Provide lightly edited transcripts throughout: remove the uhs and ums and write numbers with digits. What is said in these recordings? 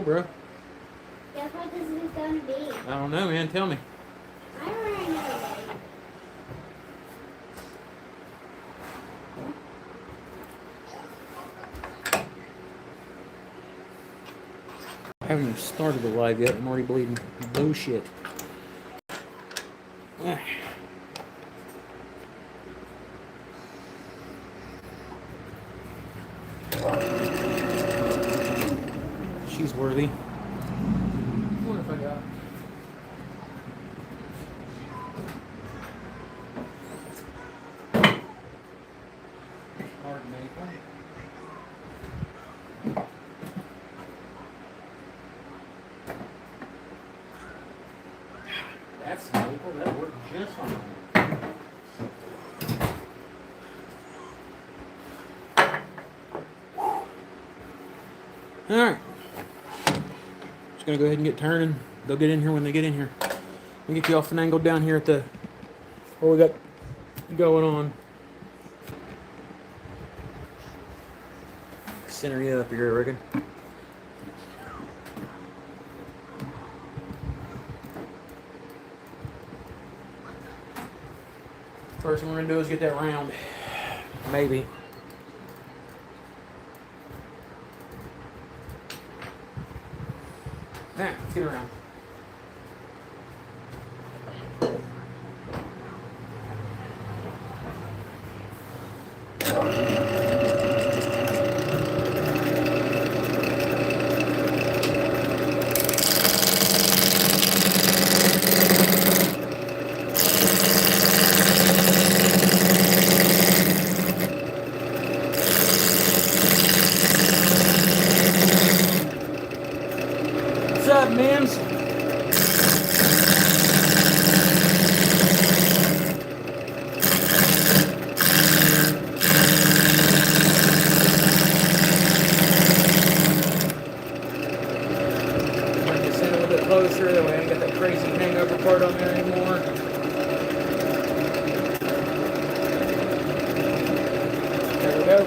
bro. Guess what this is gonna be? I don't know, man. Tell me. I already know, Daddy. I haven't even started the live yet. I'm already bleeding. Bullshit. She's worthy. What if I got? Hard maple. That's maple. That worked just fine. All right. Just gonna go ahead and get turning. They'll get in here when they get in here. Let me get you all finangled down here at the what we got going on. Center you up here, I reckon. First thing we're gonna do is get that round. Maybe. Now, let's get around. What's up, Mims? Bring this in a little bit closer, that way I ain't got that crazy hangover part on there anymore. There we go.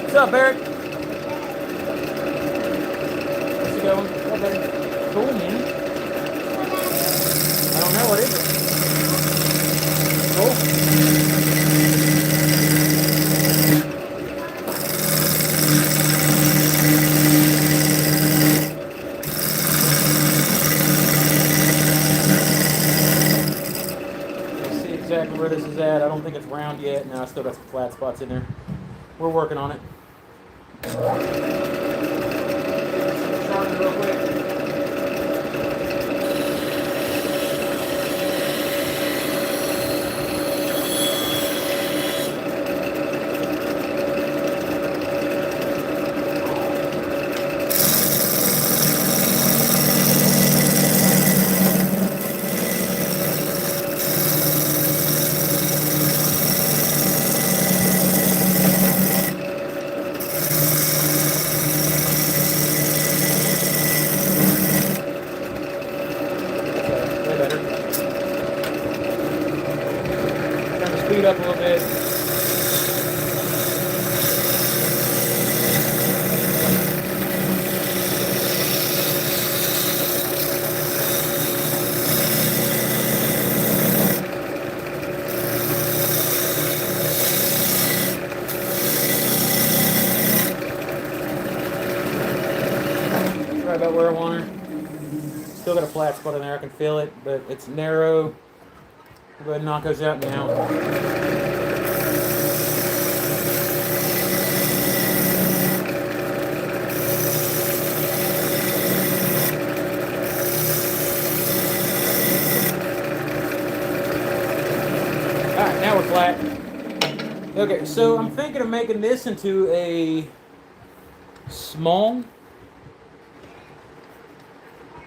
What's up, Eric? How's it going? What, buddy? Cool, man. I don't know. What is it? Cool. Let's see exactly where this is at. I don't think it's round yet. No, I still got some flat spots in there. We're working on it. Charging real quick. Way better. Turn the speed up a little bit. Right about where I want her. Still got a flat spot in there, I can feel it, but it's narrow. We'll go ahead and knock those out now. Alright, now we're flat. Okay, so I'm thinking of making this into a small,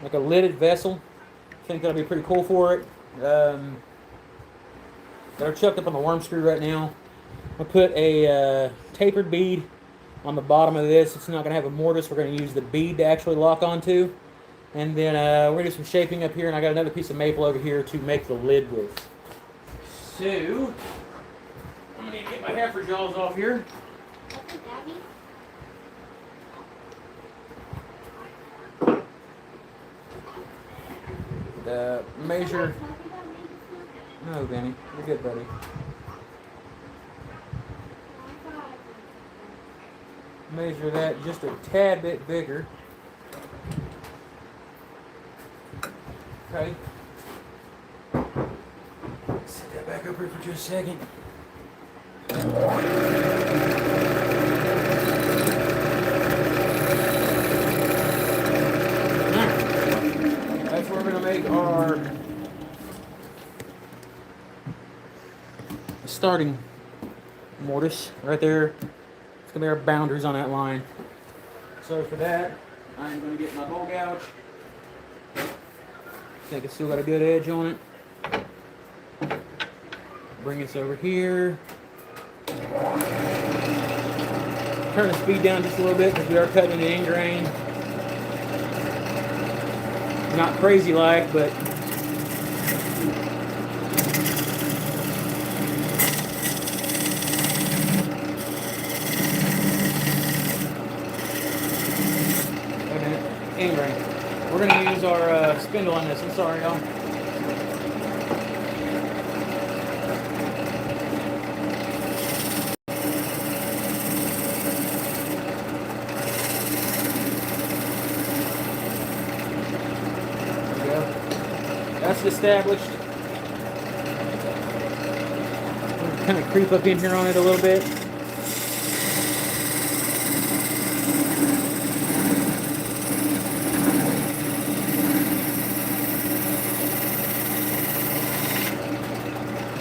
like a lidded vessel. I think that'll be pretty cool for it. They're chucked up on the worm screw right now. I'll put a tapered bead on the bottom of this. It's not going to have a mortise. We're going to use the bead to actually lock onto. And then we're going to do some shaping up here, and I got another piece of maple over here to make the lid with. So, I'm going to need to get my heifer jaws off here. What's it, Abby? Measure. Talking about me just now? No, Benny. You're good, buddy. Measure that just a tad bit bigger. Okay. Set that back up here for just a second. That's where we're going to make our starting mortise right there. It's going to be our boundaries on that line. So for that, I'm going to get my bowl gouge. I think it's still got a good edge on it. Bring this over here. Turn the speed down just a little bit because we are cutting the end grain. Not crazy like, but end grain. We're going to use our spindle on this. I'm sorry, y'all. There we go. That's established. We'll kind of creep up in here on it a little bit.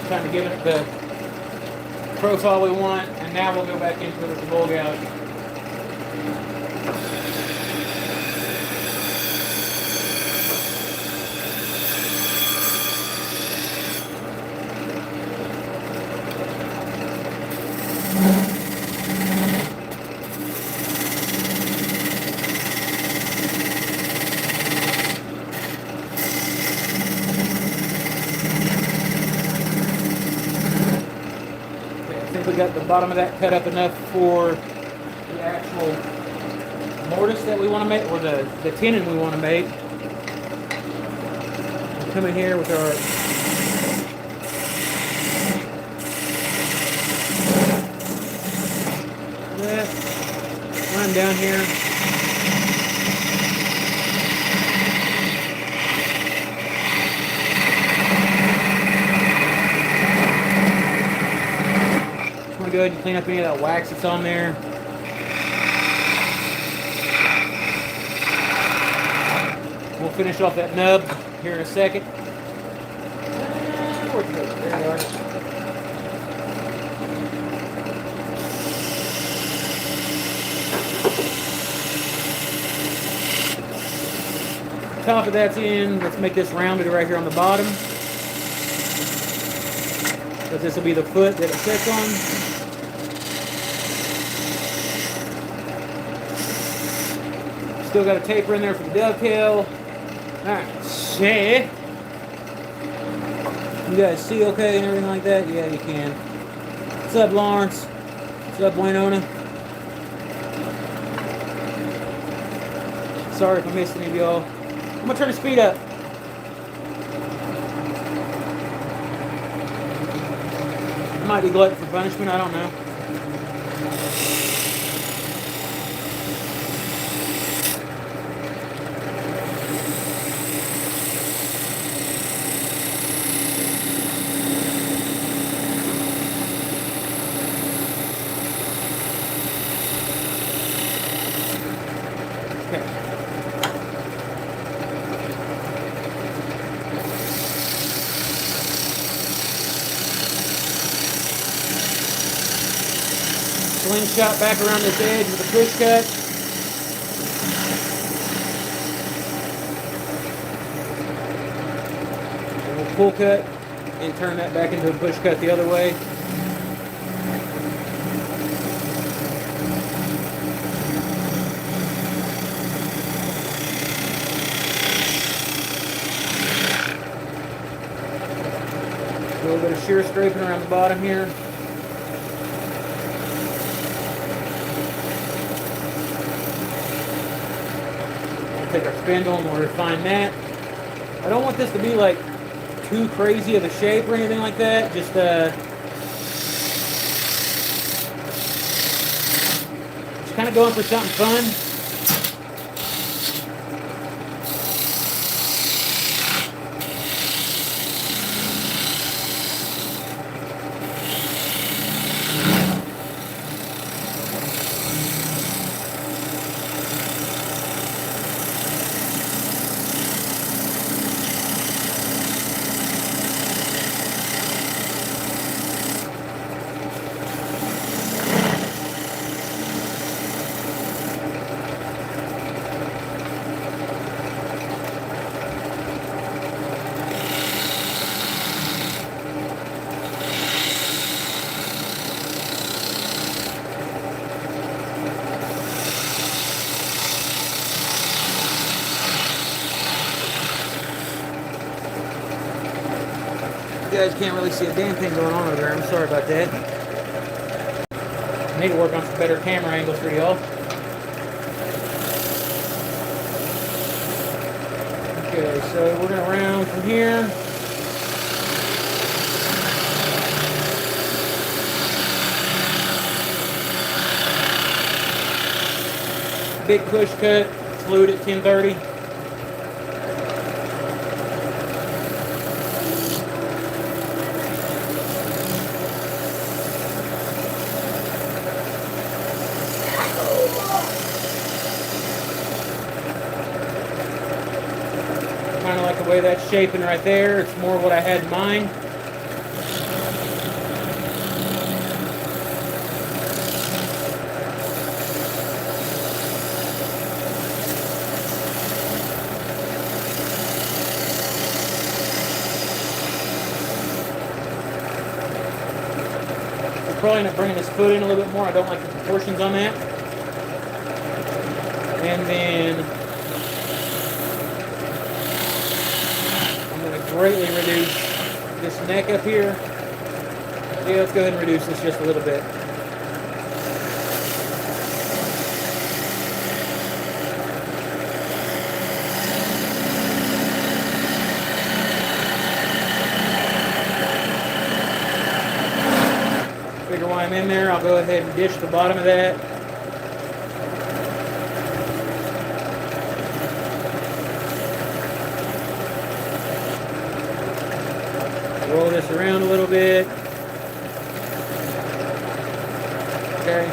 Trying to give it the profile we want, and now we'll go back into it with the bowl gouge. We got the bottom of that cut up enough for the actual mortise that we want to make, or the tenon we want to make. We'll come in here with our line down here. Go ahead and clean up any of that wax that's on there. We'll finish off that nub here in a second. There we are. Top of that's in. Let's make this rounded right here on the bottom, because this will be the foot that it sits on. Still got a taper in there for the dovetail. Alright, shit. You guys see okay and everything like that? Yeah, you can. What's up, Lawrence? What's up, Winona? Sorry if I missed any of y'all. I'm gonna turn the speed up. Might be glutton for punishment, I don't know. shot back around this edge with a push cut. And we'll pull cut and turn that back into a push cut the other way. A little bit of shear scraping around the bottom here. We'll take our spindle and we'll refine that. I don't want this to be like too crazy of a shape or anything like that. Just kind of going for something fun. You guys can't really see a damn thing going on over there. I'm sorry about that. I need to work on some better camera angles for y'all. Okay, so we're gonna round from here. Big push cut, fluid at 1030. Kind of like the way that's shaping right there. It's more what I had in mind. We're probably end up bringing this foot in a little bit more. I don't like the proportions on that. And then I'm going to greatly reduce this neck up here. Yeah, let's go ahead and reduce this just a little bit. Figure while I'm in there, I'll go ahead and dish the bottom of that. Roll this around a little bit. Okay.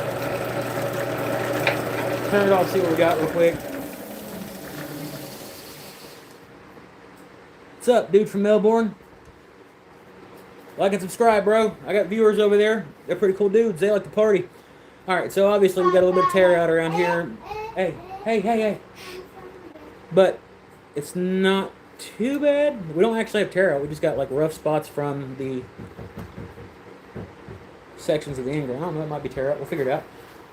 Turn it off, see what we got real quick. What's up, dude from Melbourne? Like and subscribe, bro. I got viewers over there. They're pretty cool dudes. They like to party. Alright, so obviously we got a little bit of tear out around here. Hey. But it's not too bad. We don't actually have tear out. We just got like rough spots from the sections of the ingot. I don't know, it might be tear out. We'll figure it out.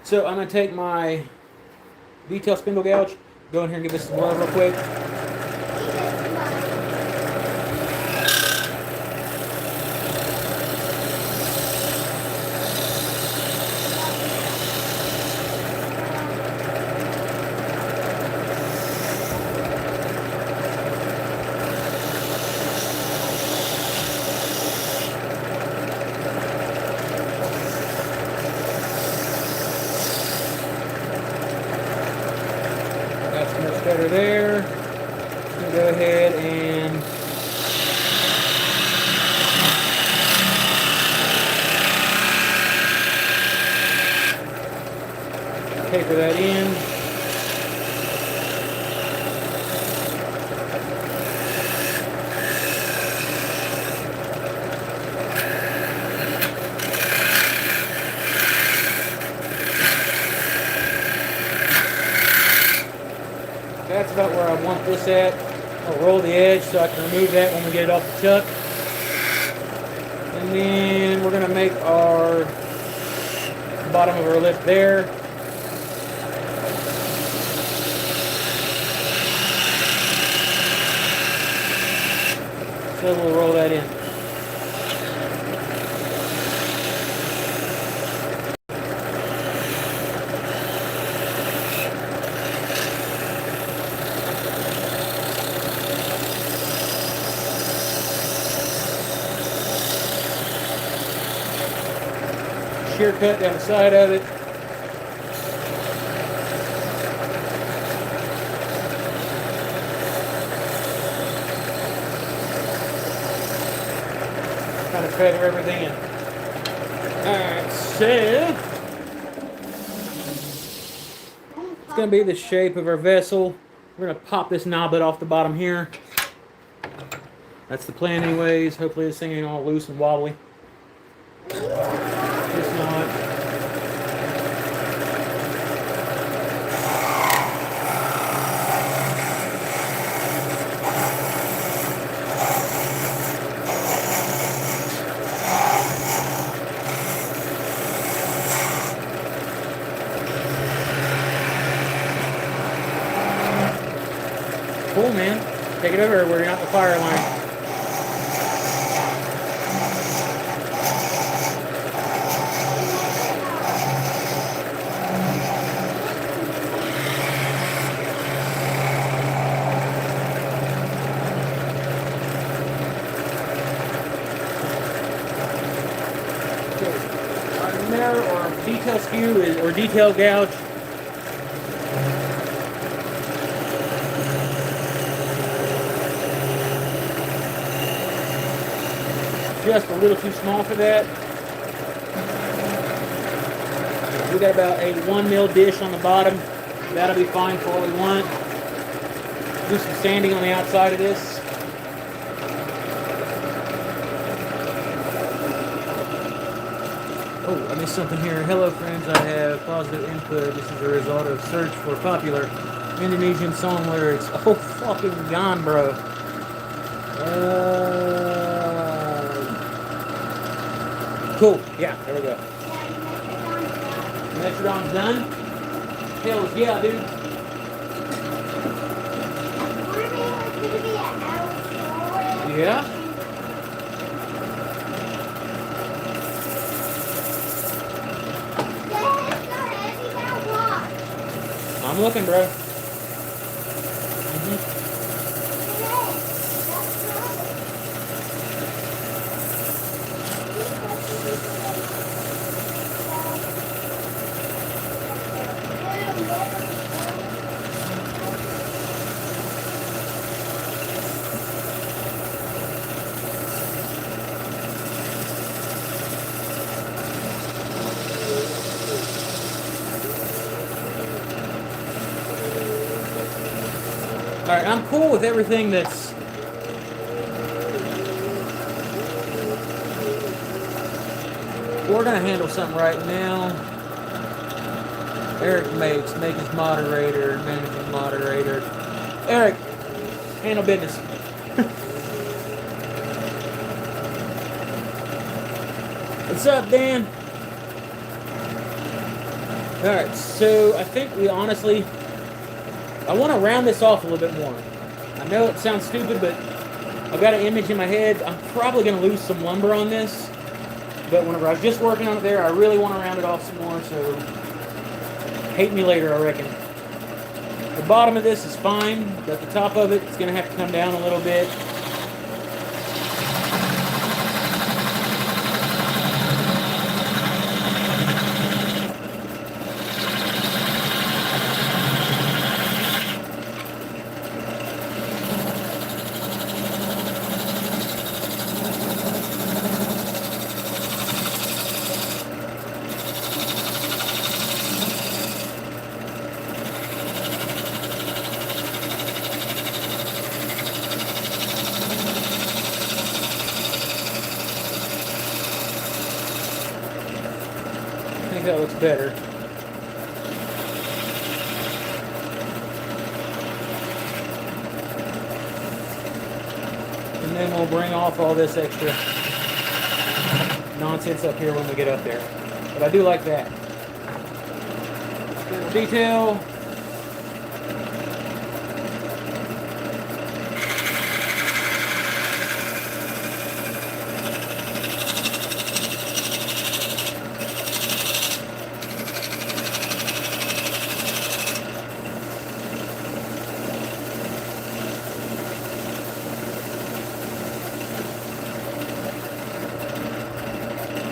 So I'm going to take my detail spindle gouge, go in here and give this some love real quick. Better there. I'm going to go ahead and taper that in. that's about where I want this at. I'll roll the edge so I can remove that when we get it off the chuck. And then we're going to make our bottom of our lip there. So we'll roll that in. Shear cut down the side of it. Kind of feather everything in. Alright, so it's going to be the shape of our vessel. We're going to pop this knob off the bottom here. That's the plan anyways. Hopefully this thing ain't all loose and wobbly. It's not. Cool, man. Take it over where you're not the fire line. Our mirror or detail skew is, or detail gouge. Just a little too small for that. We got about a 1 mil dish on the bottom. That'll be fine for what we want. Do some sanding on the outside of this. Oh, I missed something here. Hello friends, I have positive input. This is a result of search for popular Indonesian song lyrics. Oh, fucking gone, bro. Cool. Yeah, there we go. Metrodon's done? Hells yeah, dude. Yeah? I'm looking, bro. Alright, I'm cool with everything that's... We're going to handle something right now. Eric makes his moderator, managing moderator. Eric, handle business. What's up, Dan? Alright, so I think we honestly... I want to round this off a little bit more. I know it sounds stupid, but I've got an image in my head. I'm probably going to lose some lumber on this. But whenever I was just working on it there, I really want to round it off some more, so hate me later, I reckon. The bottom of this is fine, but the top of it is going to have to come down a little bit. I think that looks better. then we'll bring off all this extra nonsense up here when we get up there. But I do like that. Little detail.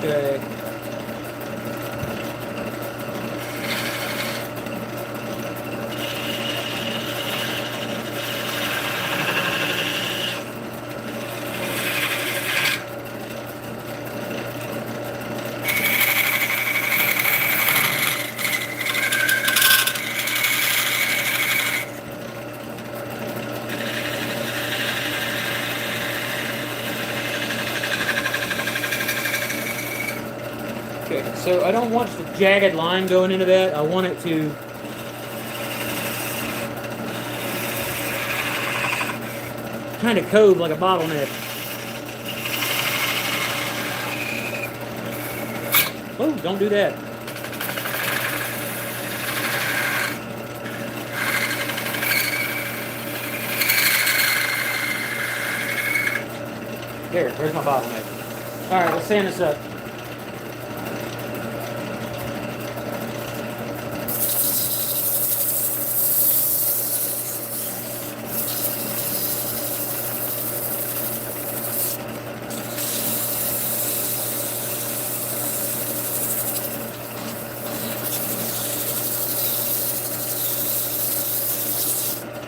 Okay. Okay, so I don't want just a jagged line going into that. I want it to kind of cove like a bottleneck. Oh, don't do that. There's my bottleneck. All right, let's sand this up.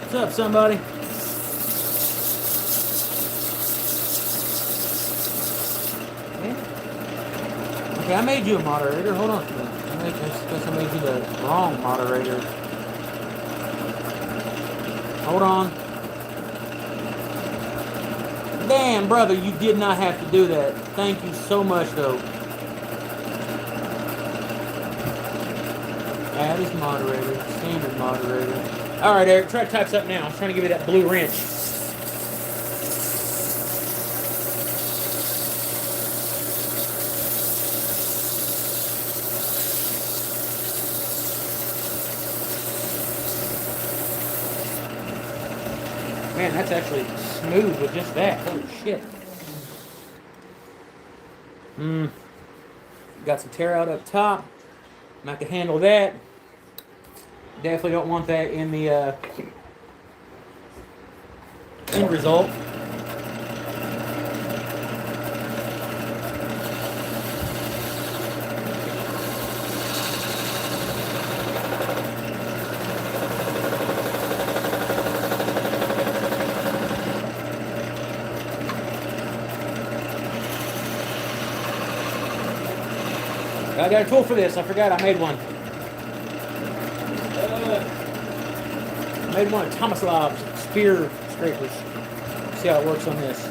What's up, somebody? Okay, I made you a moderator. Hold on. I guess I made you the wrong moderator. Hold on. Damn, brother, you did not have to do that. Thank you so much, though. Add as moderator. Standard moderator. All right, Eric, try to type something now. I was trying to give you that blue wrench. Man, that's actually smooth with just that. Holy shit. Got some tear out up top. I can handle that. Definitely don't want that in the end result. I got a tool for this. I forgot I made one. I made one of Tomislaw's spear scrapers. See how it works on this.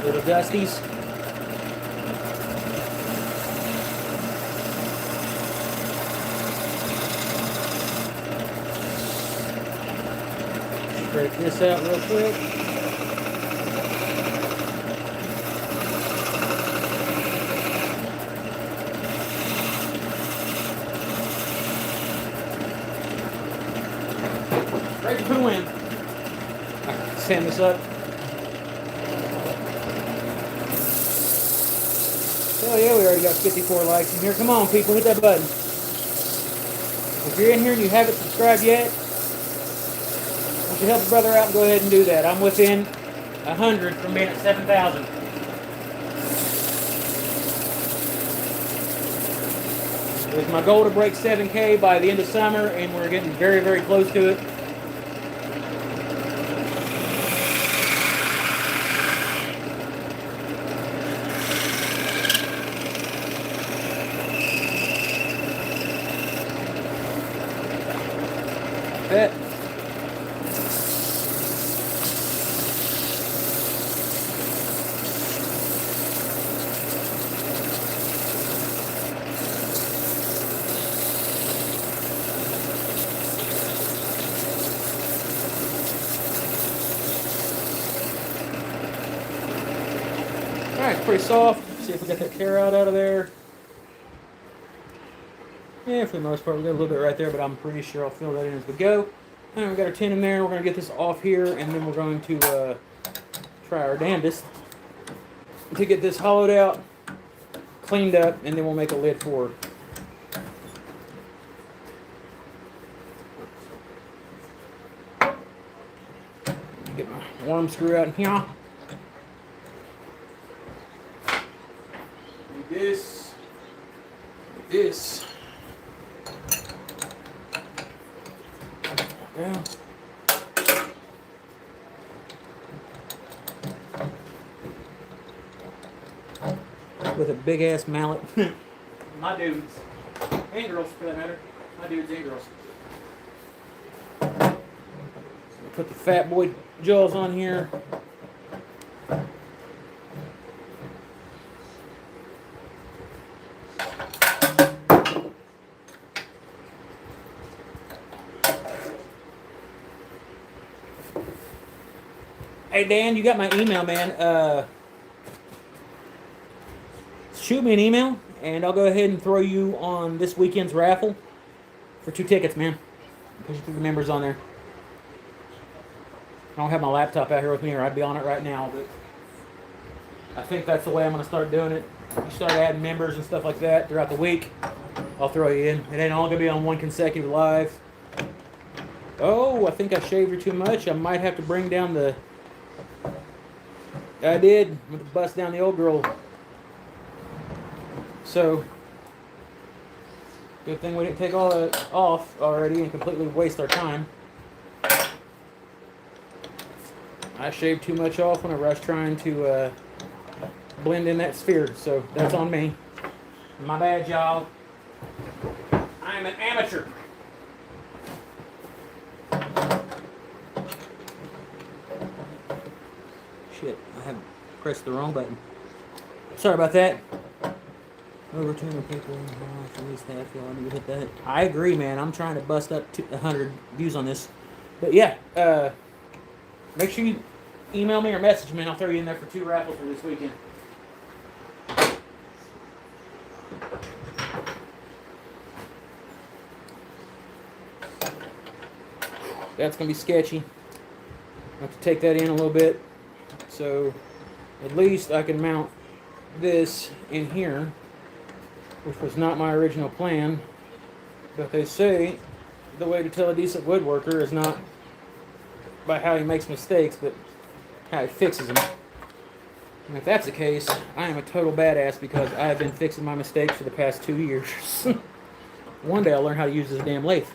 Little dusties. Break this out real quick. Ready to put a win. Alright, sand this up. Oh yeah, we already got 54 likes in here. Come on, people, hit that button. If you're in here and you haven't subscribed yet, to help a brother out and go ahead and do that. I'm within 100 from being at 7,000. It's my goal to break 7K by the end of summer, and we're getting very, very close to it. Alright, it's pretty soft. See if we got that carrot out of there. Yeah, for the most part, we got a little bit right there, but I'm pretty sure I'll fill that in as we go. And we got our tin in there. We're going to get this off here, and then we're going to try our damnedest to get this hollowed out, cleaned up, and then we'll make a lid for it. Get my worm screw out in here. Do this. Do this. Yeah. With a big ass mallet. My dudes. And girls for that matter. My dudes and girls. Put the fat boy jaws on here. Hey Dan, you got my email, man. Shoot me an email, and I'll go ahead and throw you on this weekend's raffle for 2 tickets, man. Because you put the members on there. I don't have my laptop out here with me, or I'd be on it right now. But I think that's the way I'm going to start doing it. You start adding members and stuff like that throughout the week. I'll throw you in. It ain't all going to be on one consecutive live. Oh, I think I shaved her too much. I might have to bring down the... I did. I'm going to bust down the old girl. So, good thing we didn't take all that off already and completely waste our time. I shaved too much off whenever I was trying to blend in that sphere, so that's on me. My bad, y'all. I am an amateur. Shit, I have pressed the wrong button. Sorry about that. Over 200 people at least half y'all need to hit that. I agree, man. I'm trying to bust up 100 views on this. But yeah, make sure you email me or message me, and I'll throw you in there for 2 raffles for this weekend. That's going to be sketchy. I have to take that in a little bit. So at least I can mount this in here, which was not my original plan. But they say the way to tell a decent woodworker is not by how he makes mistakes, but how he fixes them. And if that's the case, I am a total badass because I have been fixing my mistakes for the past 2 years. One day I'll learn how to use this damn lathe.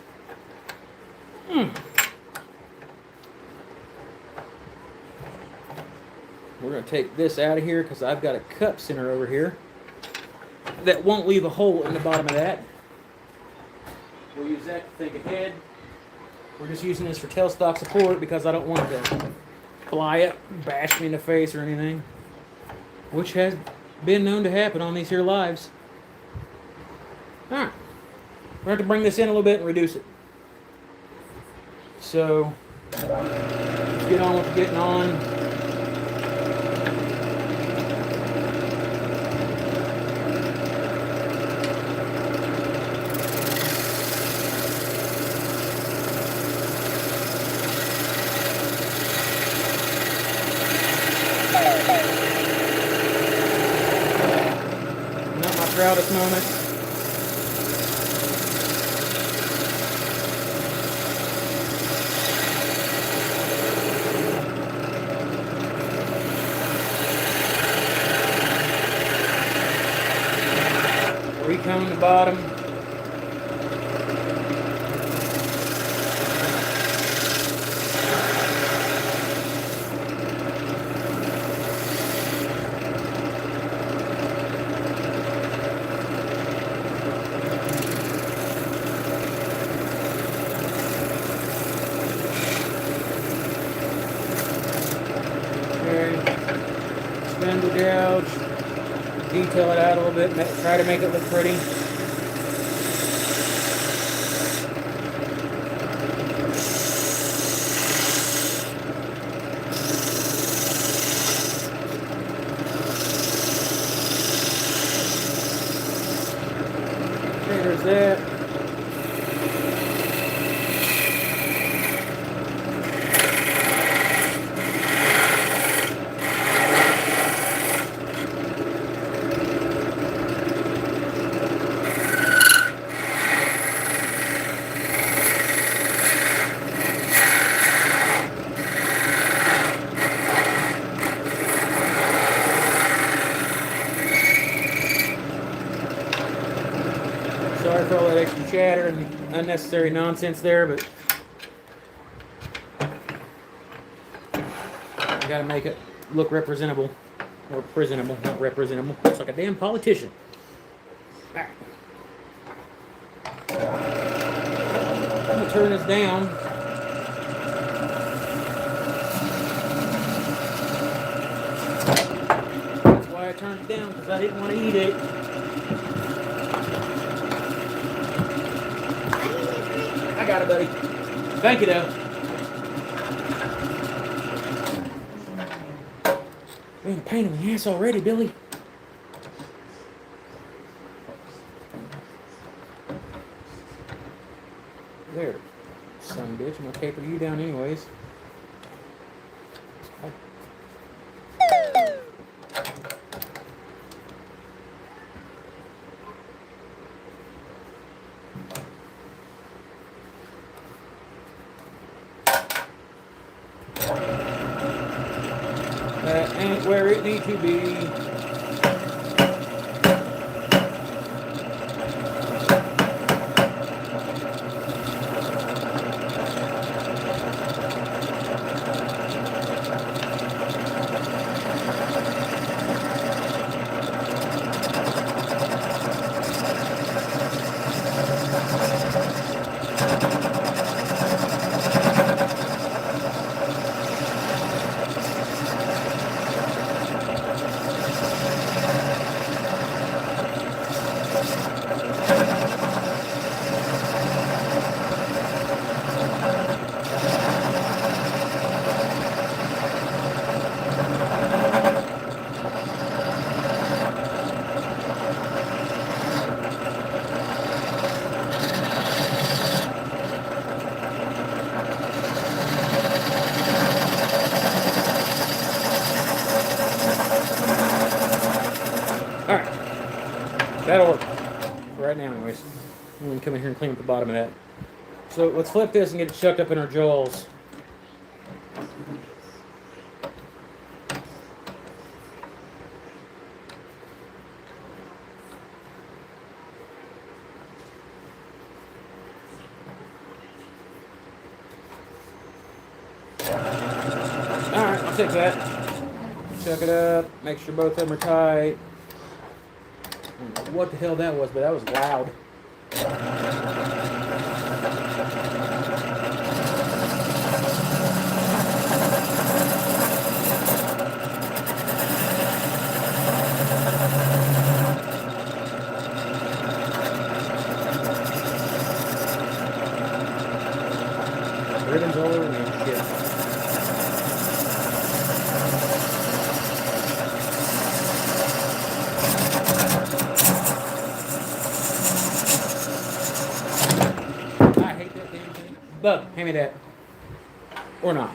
We're going to take this out of here because I've got a cup center over here that won't leave a hole in the bottom of that. We'll use that to think ahead. We're just using this for tailstock support because I don't want it to fly up, bash me in the face or anything, which has been known to happen on these here lives. Alright, we're going to have to bring this in a little bit and reduce it. So, let's get on with getting on. Not my proudest moment. Recone the bottom. Spindle gouge, detail it out a little bit, try to make it look pretty. there and unnecessary nonsense there, but I gotta make it look representable. Or presentable, not representable. Looks like a damn politician. Alright. I'm gonna turn this down. That's why I turned it down, because I didn't want to eat it. I got it, buddy. Thank you, though. Man, pain in the ass already, Billy. There. Son of a bitch, I'm gonna taper you down anyways. That ain't where it needs to be. That'll work. For right now, anyways. I'm going to come in here and clean up the bottom of that. So let's flip this and get it chucked up in our jaws. Alright, I'll take that. Chuck it up. Make sure both of them are tight. I don't know what the hell that was, but that was loud. Ribbons all over me and shit. Bub, hand me that. Or not.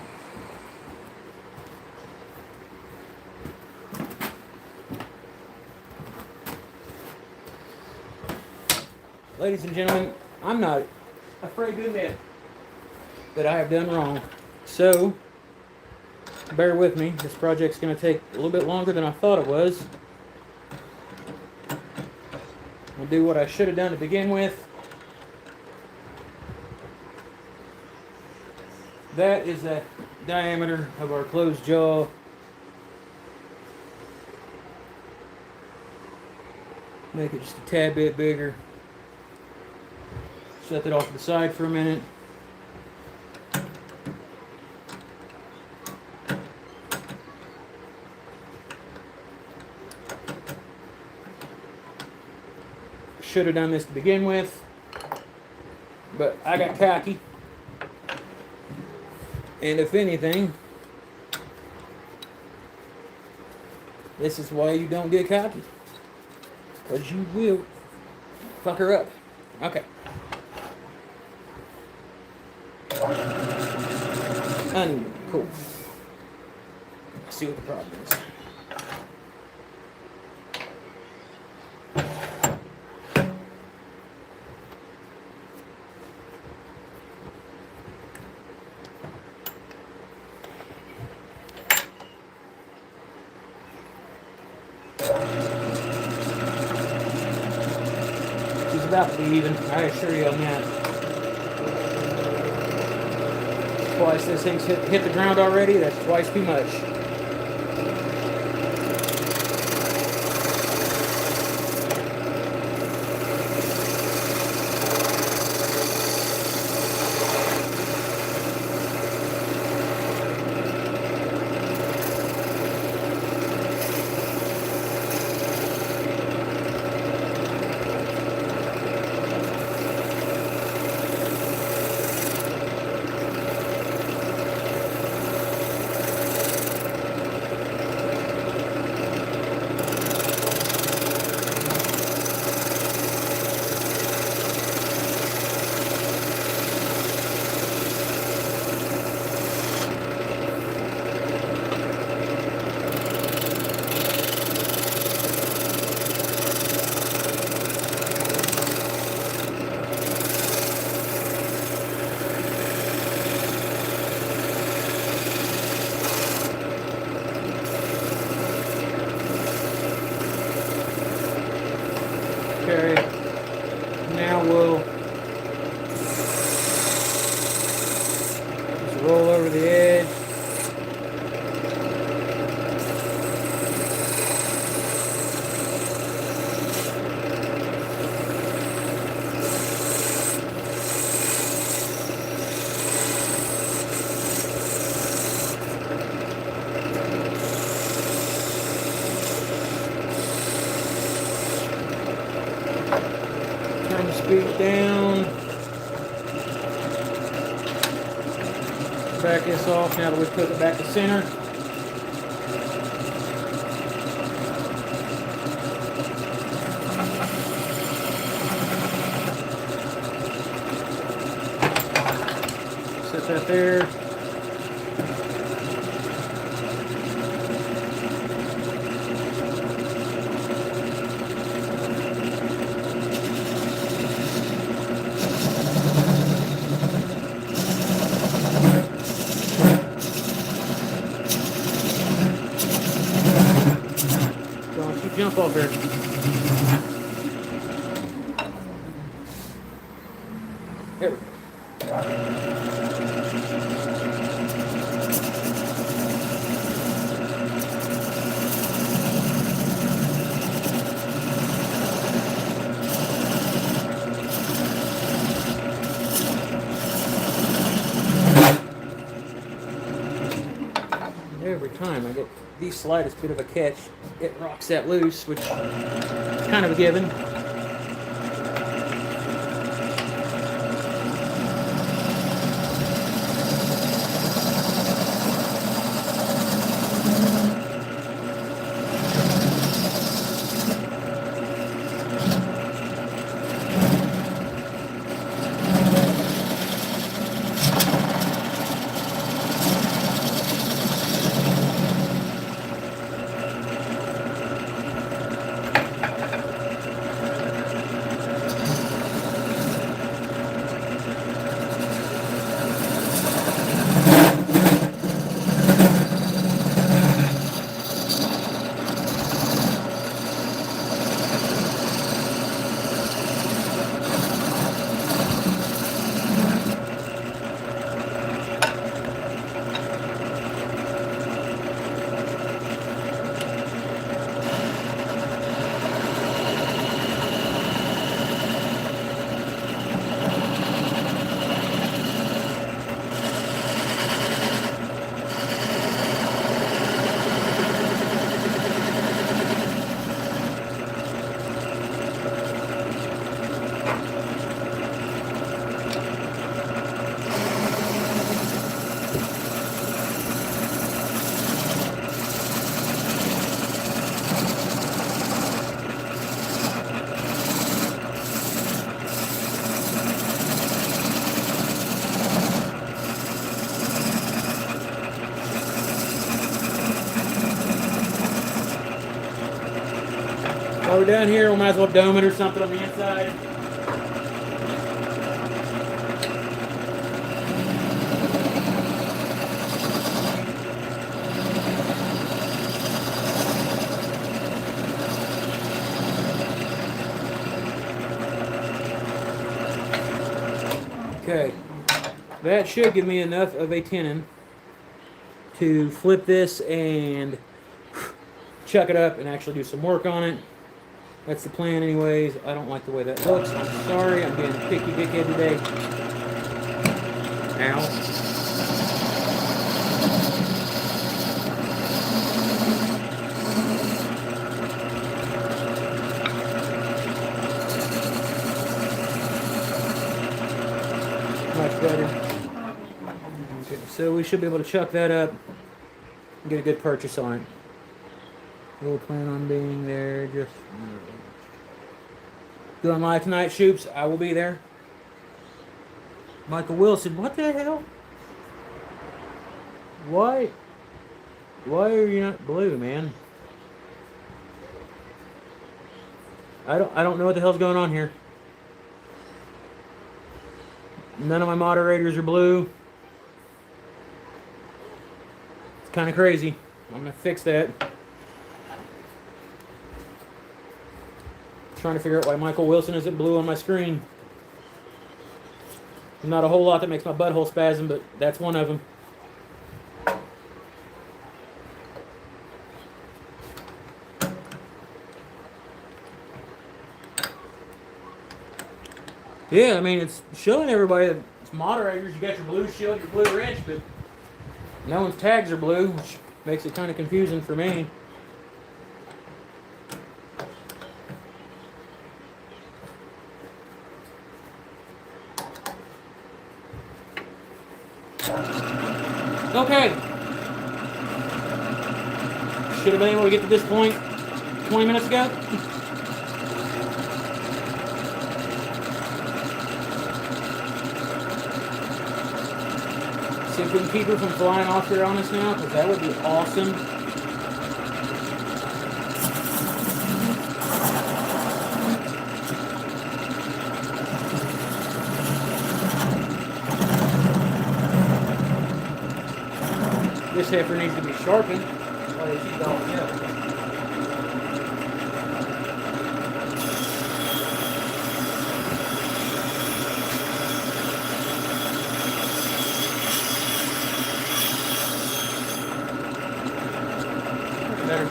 Ladies and gentlemen, I'm not afraid to admit that I have done wrong. So, bear with me. This project's going to take a little bit longer than I thought it was. I'll do what I should have done to begin with. That is the diameter of our closed jaw. Make it just a tad bit bigger. Set that off to the side for a minute. Should have done this to begin with, but I got cocky. And if anything, this is why you don't get cocky. Because you will fuck her up. Okay. Uneven. Cool. Let's see what the problem is. about to be even. I assure you on that. Twice this thing's hit the ground already. That's twice too much. Okay, now we'll just roll over the edge. Turn the speed down. Back this off now that we've put it back to center. Set that there. Don't you jump off there. There we go. Every time I get the slightest bit of a catch, it rocks that loose, which is kind of a given. While we're down here, we might as well dome it or something on the inside. Okay. That should give me enough of a tenon to flip this and chuck it up and actually do some work on it. That's the plan anyways. I don't like the way that looks. I'm sorry. I'm being a picky dickhead today. Ow. Much better. Okay, so we should be able to chuck that up and get a good purchase on it. We'll plan on being there just doing live tonight, Shoops. I will be there. Michael Wilson, what the hell? Why are you not blue, man? I don't know what the hell's going on here. None of my moderators are blue. It's kind of crazy. I'm gonna fix that. Trying to figure out why Michael Wilson isn't blue on my screen. Not a whole lot that makes my butthole spasm, but that's one of them. Yeah, I mean, it's showing everybody that it's moderators. You got your blue shield, your blue wrench, but no one's tags are blue, which makes it kind of confusing for me. Okay. Should have been able to get to this point 20 minutes ago. See if we can keep her from flying off here on us now, because that would be awesome. This heifer needs to be sharpened. Oh, she's all yellow. Better.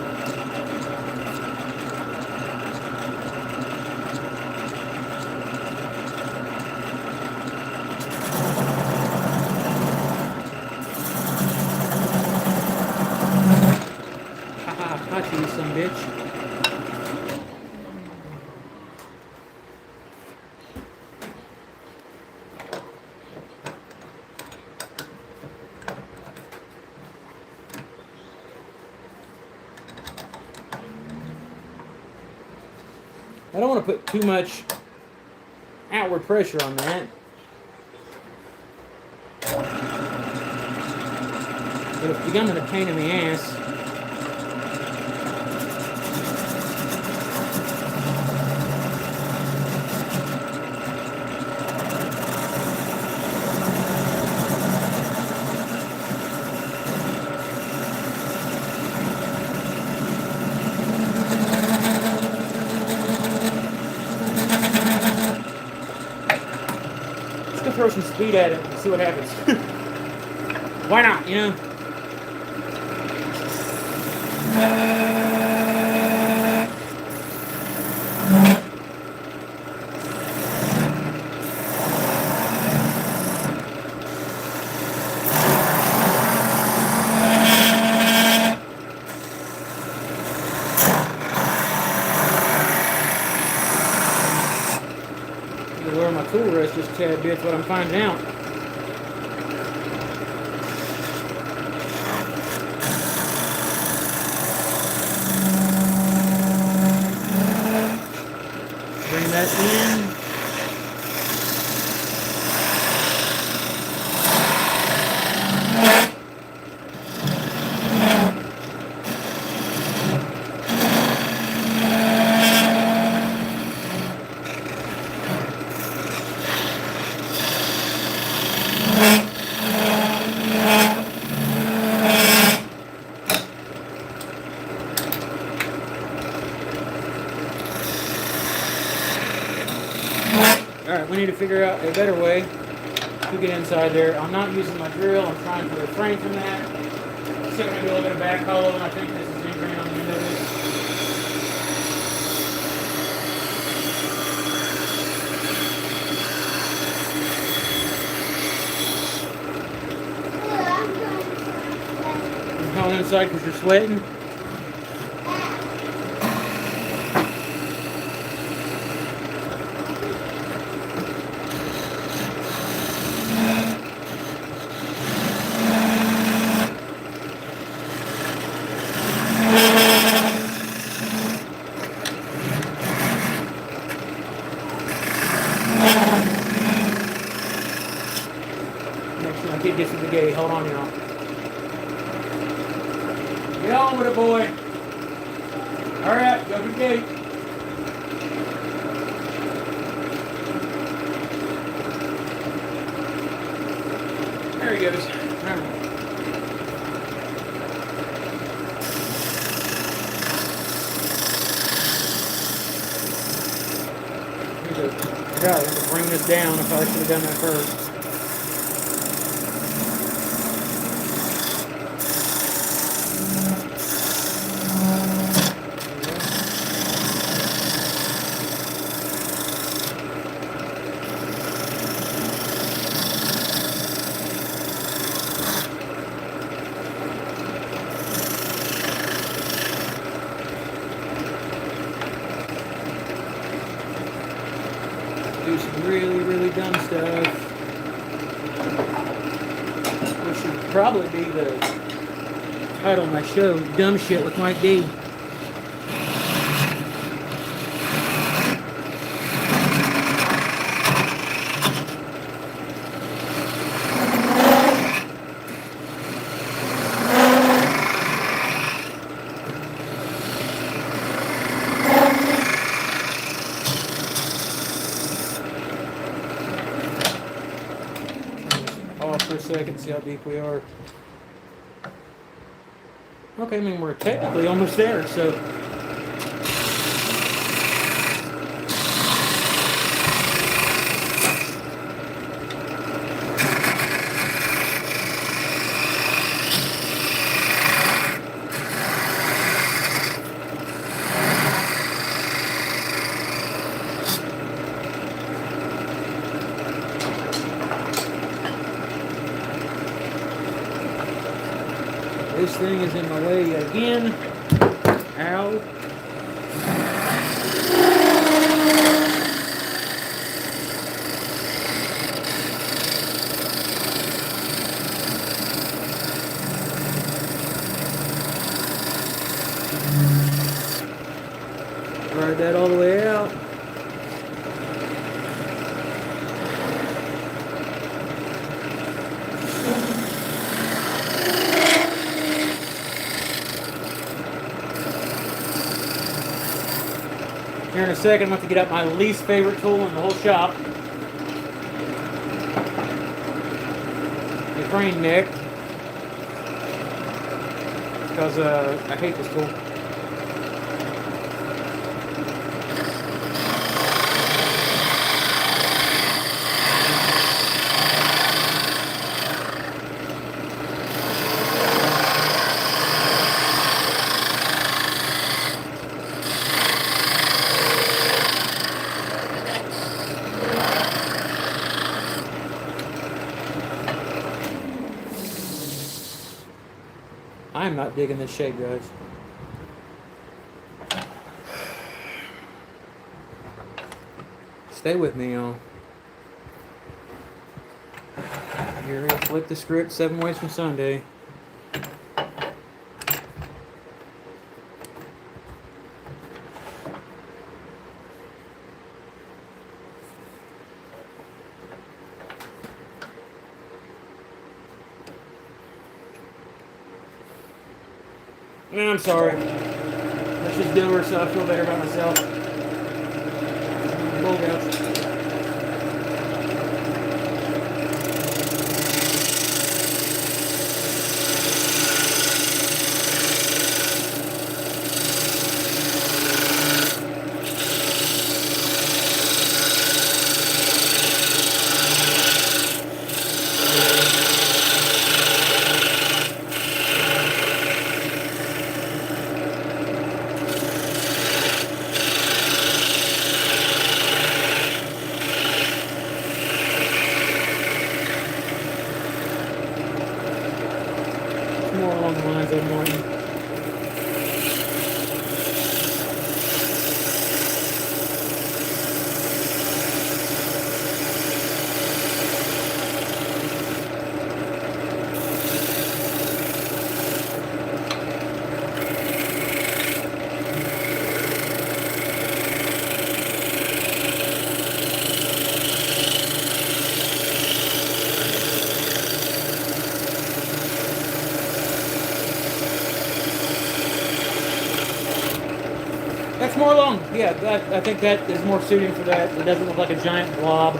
Haha, you some bitch. I don't want to put too much outward pressure on that. But it's becoming a pain in the ass. Throw some speed at it and see what happens. Why not, you know? Lower my tool rest just a tad bit, what I'm finding out. Bring that in. Alright, we need to figure out a better way to get inside there. I'm not using my drill. I'm trying to refrain from that. Still going to do a little bit of back hollow, and I think this is in grain on the end of it. You're going inside because you're sweating. Make sure my kid gets to the gate. Hold on, y'all. Get on with it, boy. Hurry up. Go to the gate. There he goes. All right. Yeah, I have to bring this down. I probably should have done that first. Do some really, really dumb stuff. Which should probably be the title of my show, Dumb Shit with Mike D. Pause for a second, see how deep we are. Okay, I mean, we're technically almost there, so. This thing is in my way again. Ow. Ride that all the way out. Here in a second, I'm going to get out my least favorite tool in the whole shop. The crane neck. Because I hate this tool. I'm not digging this shape, guys. Stay with me, y'all. Here, flip the script 7 ways from Sunday. No, I'm sorry. Let's just do her so I feel better about myself. Bull gouch. more along the lines of Martin. That's more along. Yeah, I think that is more suiting for that. It doesn't look like a giant blob.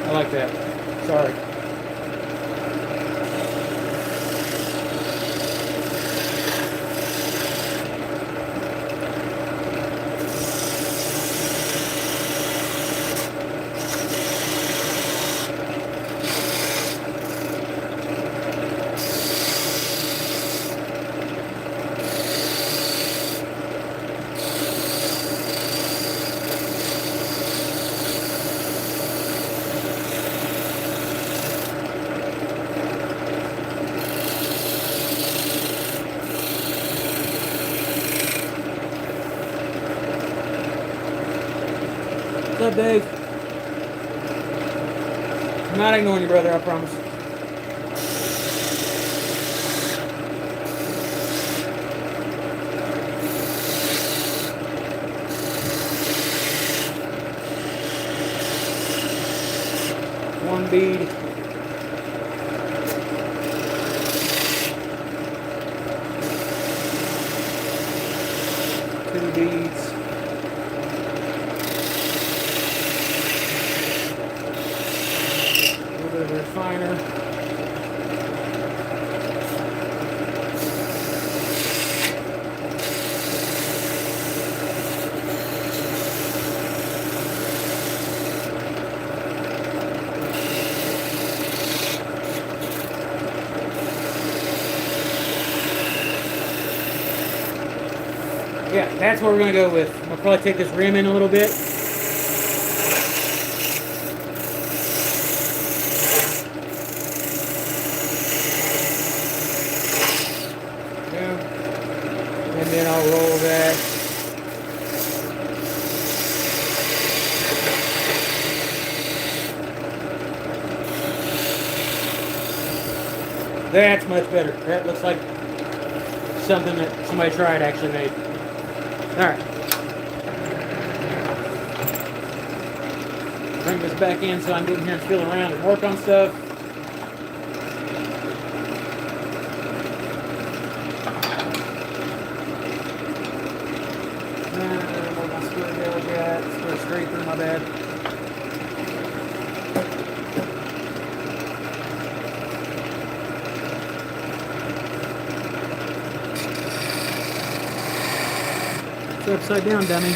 I like that. Sorry. What's up, Dave? I'm not ignoring you, brother, I promise. One bead. Two beads. Refiner. Yeah, that's what we're going to go with. I'll probably take this rim in a little bit. And then I'll roll that. That's much better. That looks like something that somebody tried actually made. Alright. Bring this back in so I can get in here and feel around and work on stuff. Straight through, my bad. It's upside down, dummy.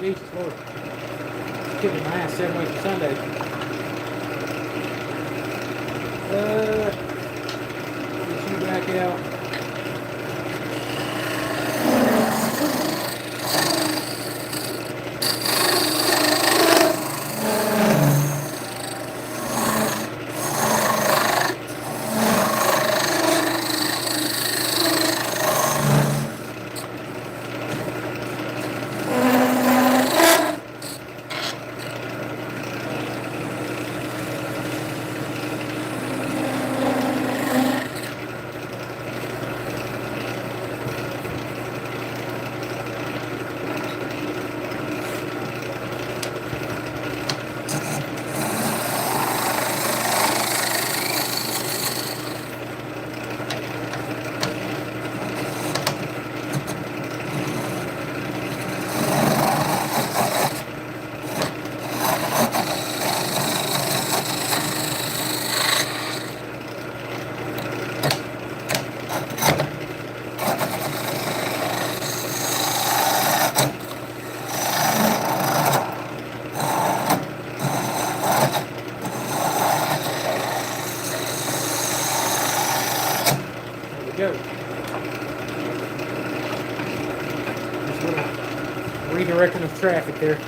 Jesus Lord. Kicking my ass 7 weeks to Sunday. Get you back out. go. Just a little redirecting of traffic there.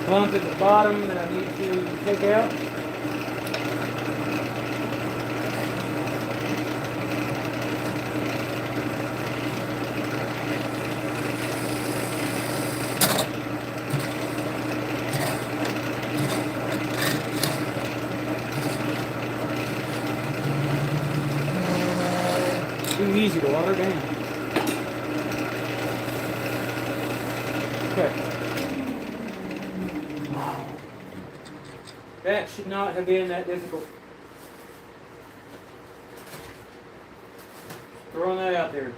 Bump at the bottom that I need to take out. Too easy to water down. Okay. That should not have been that difficult. Throwing that out there.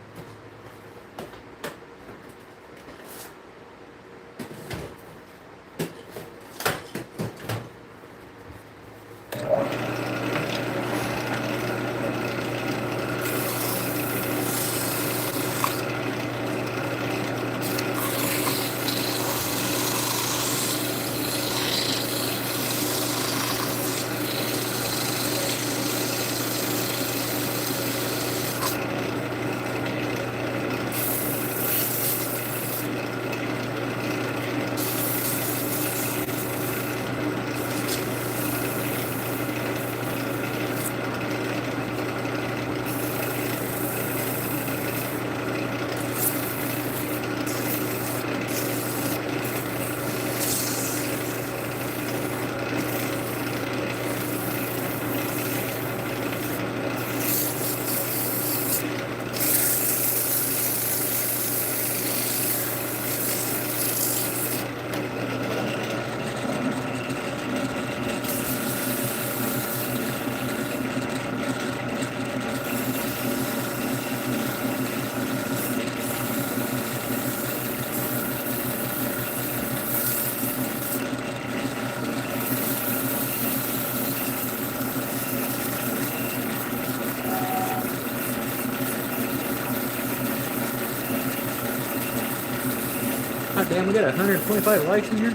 God damn, we got 125 likes in here.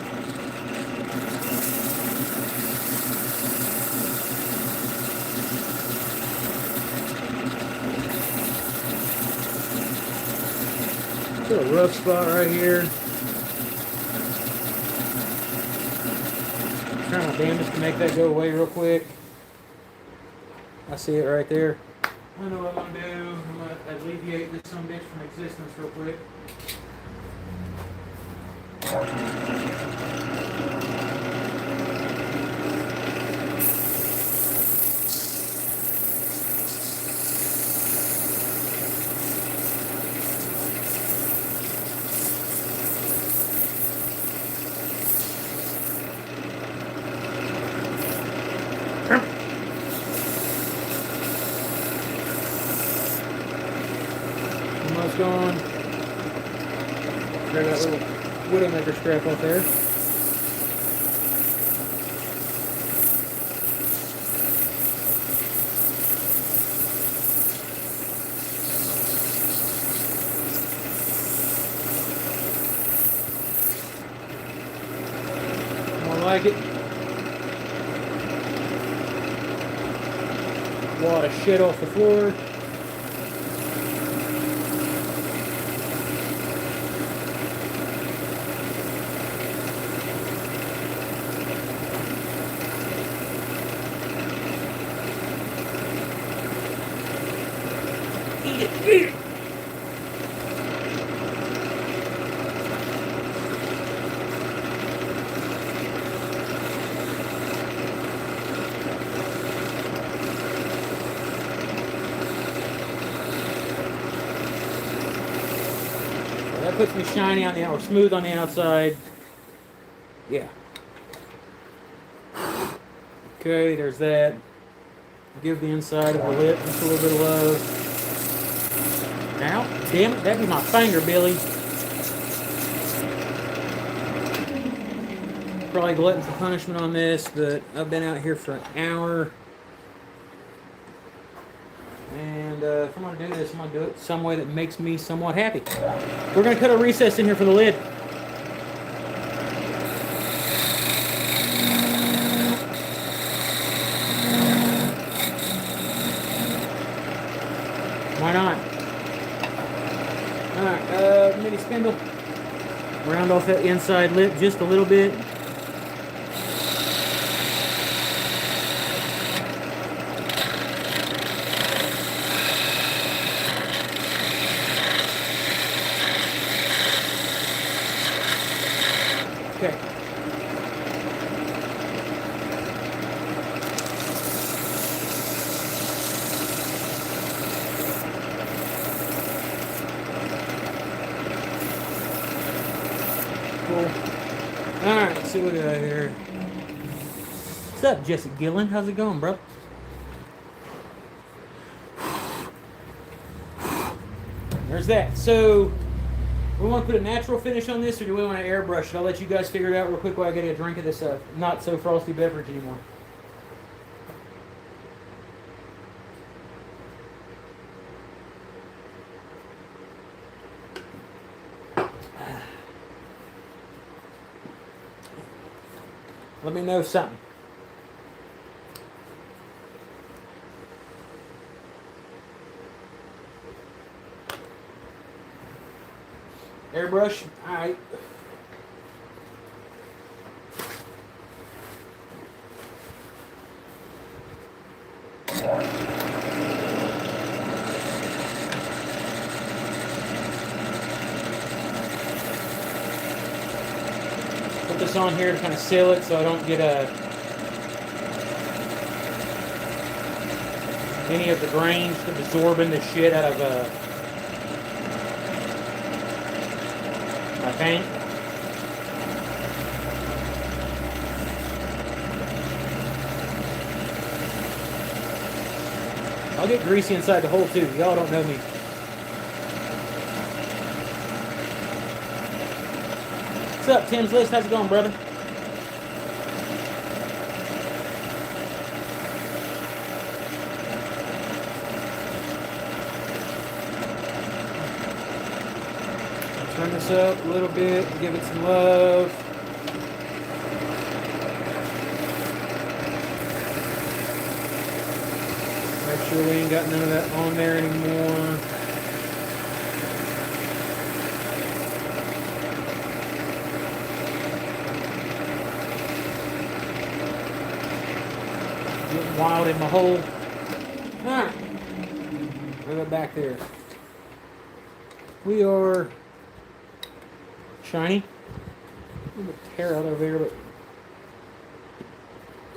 Got a rough spot right here. Trying my damnedest to make that go away real quick. I see it right there. I know what I'm gonna do. I'm gonna alleviate this some bitch from existence real quick. Almost gone. Grab that little Widowmaker strap off there. More like it. A lot of shit off the floor. puts me shiny on the or smooth on the outside. Yeah. Okay, there's that. Give the inside of the lip just a little bit of love. Now, damn it, that'd be my finger, Billy. Probably glutton for punishment on this, but I've been out here for an hour. And if I'm going to do this, I'm going to do it some way that makes me somewhat happy. We're going to cut a recess in here for the lid. Why not? Alright, mini spindle. Round off that inside lip just a little bit. Okay. Cool. Alright, let's see what we got here. What's up, Jesse Gillen? How's it going, bro? There's that. So, we want to put a natural finish on this, or do we want to airbrush it? I'll let you guys figure it out real quick while I get a drink of this not so frosty beverage anymore. Let me know something. Airbrush, all right. Put this on here to kind of seal it so I don't get any of the grains absorbing the shit out of my paint. I'll get greasy inside the hole too. Y'all don't know me. What's up, Tim's List? How's it going, brother? Turn this up a little bit, give it some love. Make sure we ain't got none of that on there anymore. Getting wild in my hole. Alright. Bring it back there. We are shiny. A little bit of tear out over there, but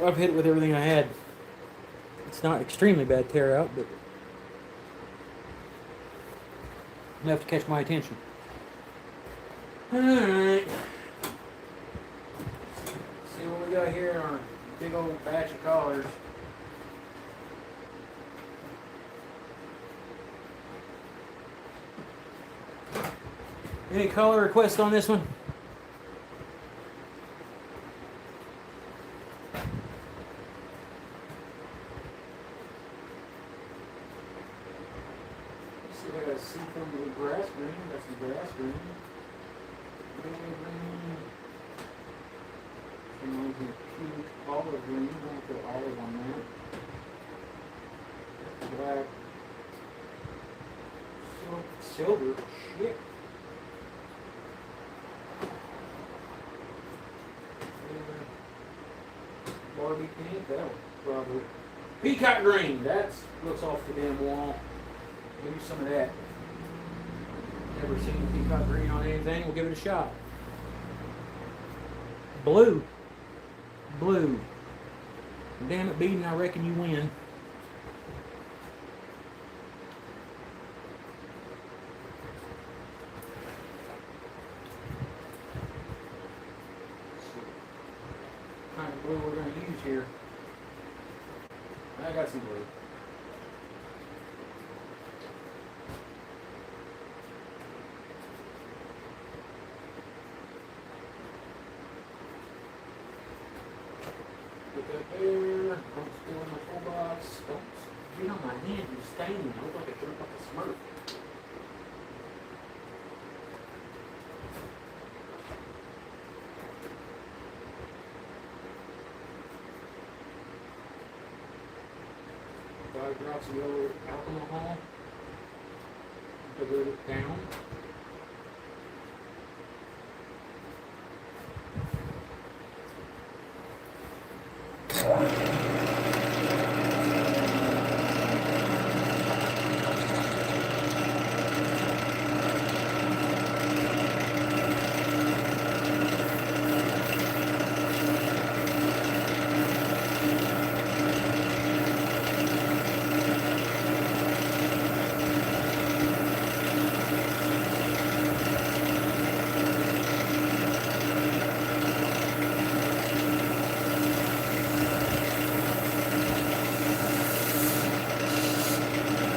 I've hit it with everything I had. It's not extremely bad tear out, but enough to catch my attention. Alright. See what we got here in our big old batch of collars. Any color requests on this one? Let's see if I got a see from the grass green. That's the grass green. Green. Some ones in pink, olive green. I'm going to put olive on that. Black. Silver. Shit. Barbie pink, that one probably. Peacock green, that looks off the damn wall. Maybe some of that. Never seen peacock green on anything, we'll give it a shot. Blue. Blue. Damn it, Beaton, I reckon you win. kind of glue we're going to use here. I got some glue. Put that there. Don't spill my toolbox. Don't get on my hand. You're staining. I look like I threw up a Smurf. Drops of yellow alcohol to glue it down.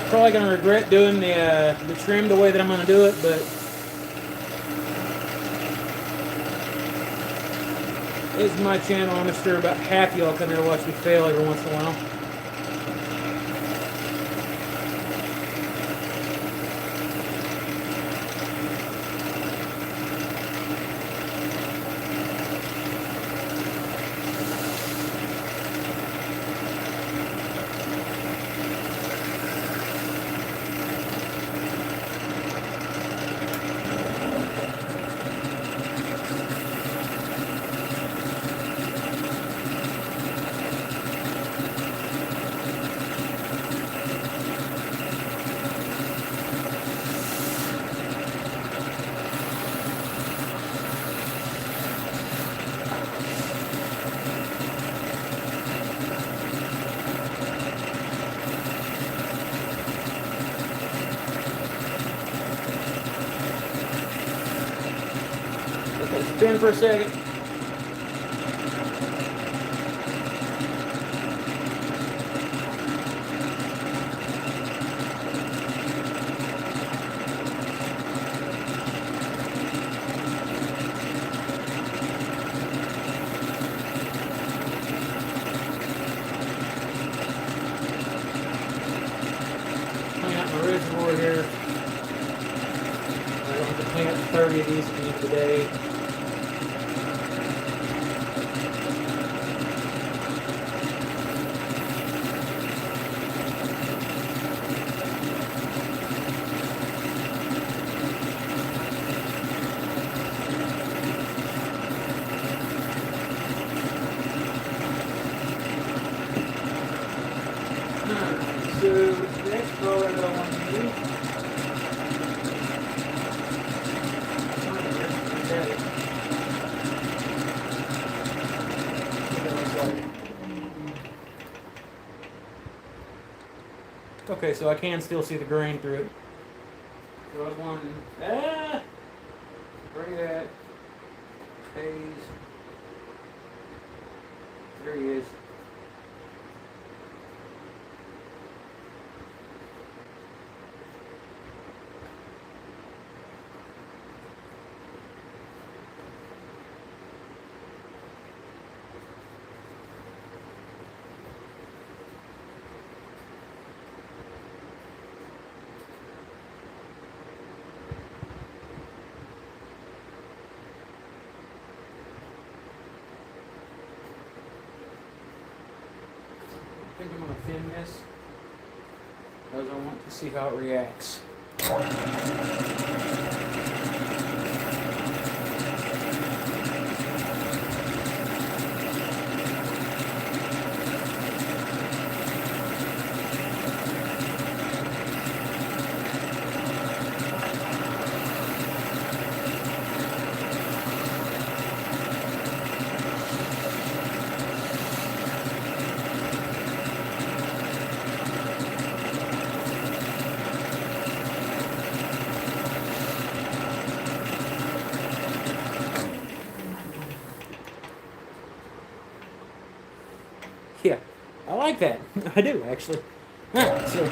Probably gonna regret doing the trim the way that I'm gonna do it, but it's my channel. I'm sure about half y'all come here to watch me fail every once in a while. Spin for a second. Clean out my reservoir here. I don't have to clean up 30 of these at the end of the day. So, the next roller that I want to use, okay, so I can still see the grain through it. So I was wanting, where you at? Hayes. There he is. I think I'm going to thin this because I want to see how it reacts. Yeah, I like that. I do, actually. Alright, so.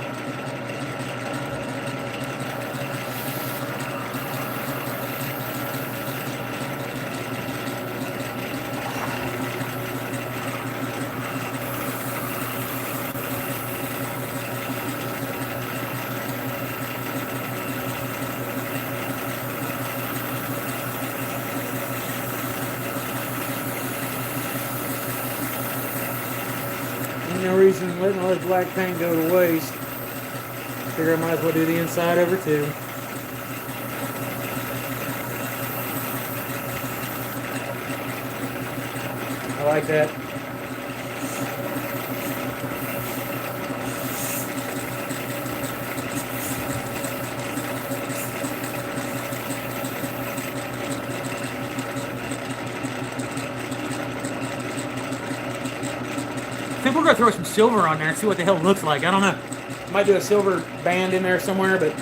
No reason letting all this black paint go to waste. Figure I might as well do the inside over too. I like that. I think we're gonna throw some silver on there and see what the hell it looks like. I don't know. Might do a silver band in there somewhere, but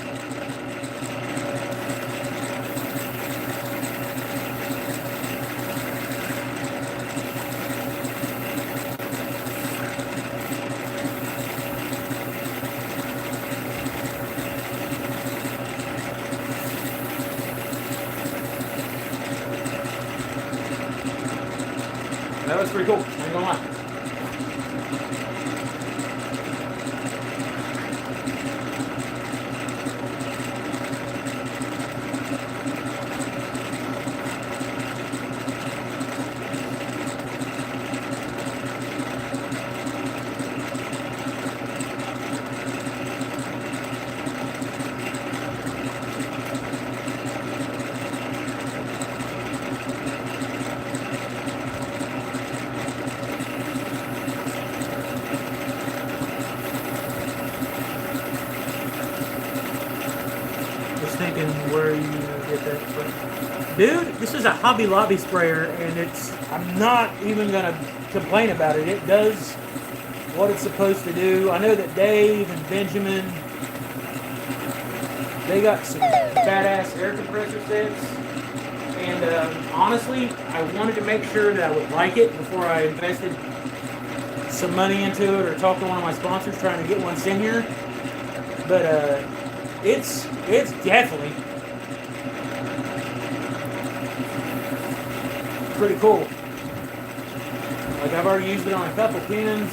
that was pretty cool. I ain't gonna lie. Just thinking where you get that from. Dude, this is a Hobby Lobby sprayer, and I'm not even gonna complain about it. It does what it's supposed to do. I know that Dave and Benjamin, they got some badass air compressor sets, and honestly, I wanted to make sure that I would like it before I invested some money into it or talked to one of my sponsors trying to get one sent here. But it's definitely pretty cool. Like, I've already used it on a couple pins.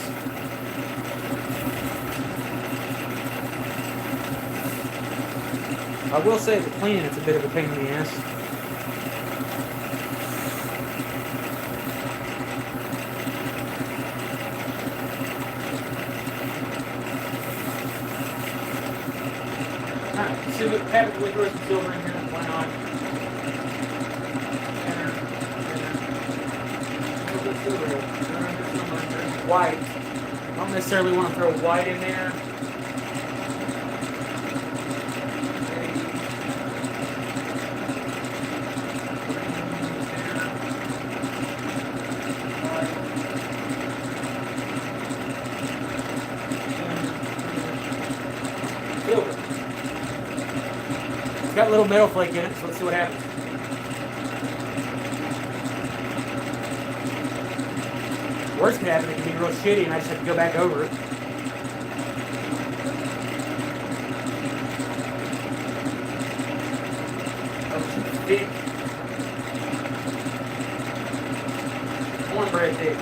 I will say the cleaning, it's a bit of a pain in the ass. Alright, so we have it with throw some silver in here, why not? White. I don't necessarily want to throw white in there. Silver. It's got a little metal flake in it, so let's see what happens. Worst can happen, it can be real shitty and I just have to go back over it. Oh, she's thick. Cornbread thick.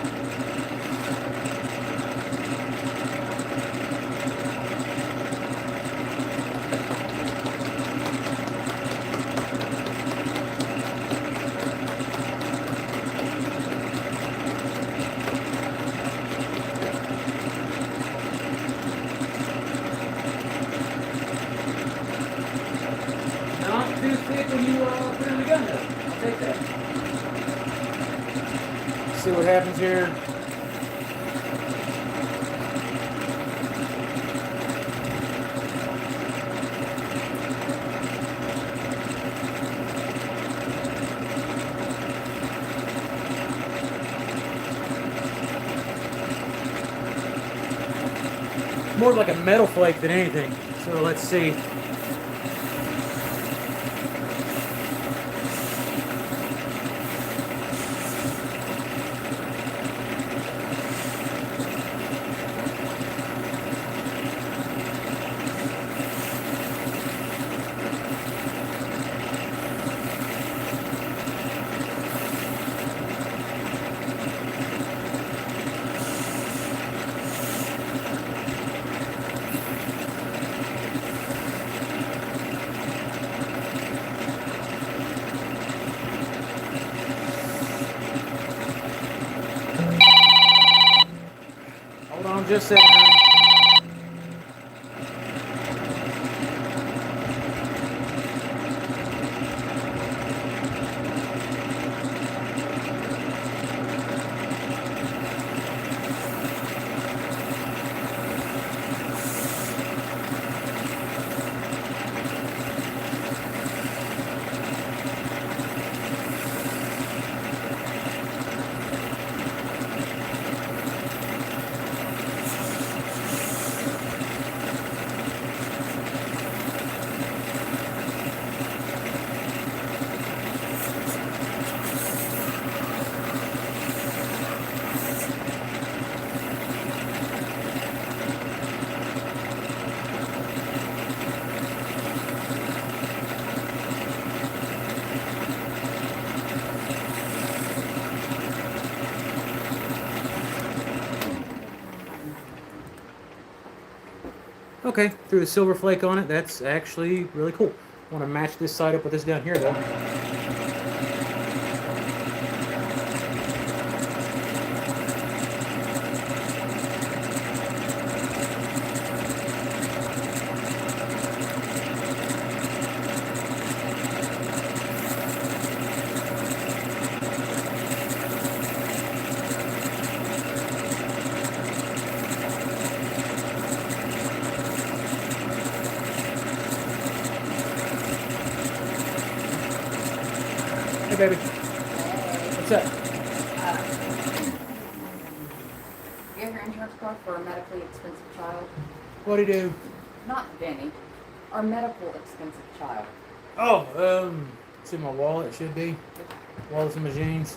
Not too thick when you put it in the gun though. I'll take that. See what happens here. More like a metal flake than anything. So let's see. Just sitting around. Okay, threw the silver flake on it. That's actually really cool. I want to match this side up with this down here, though. Hey, baby. What's up? You have your insurance card for a medically expensive child? What'd he do? Not Benny. Our medical expensive child. Oh, it's in my wallet. It should be. Wallets and my jeans.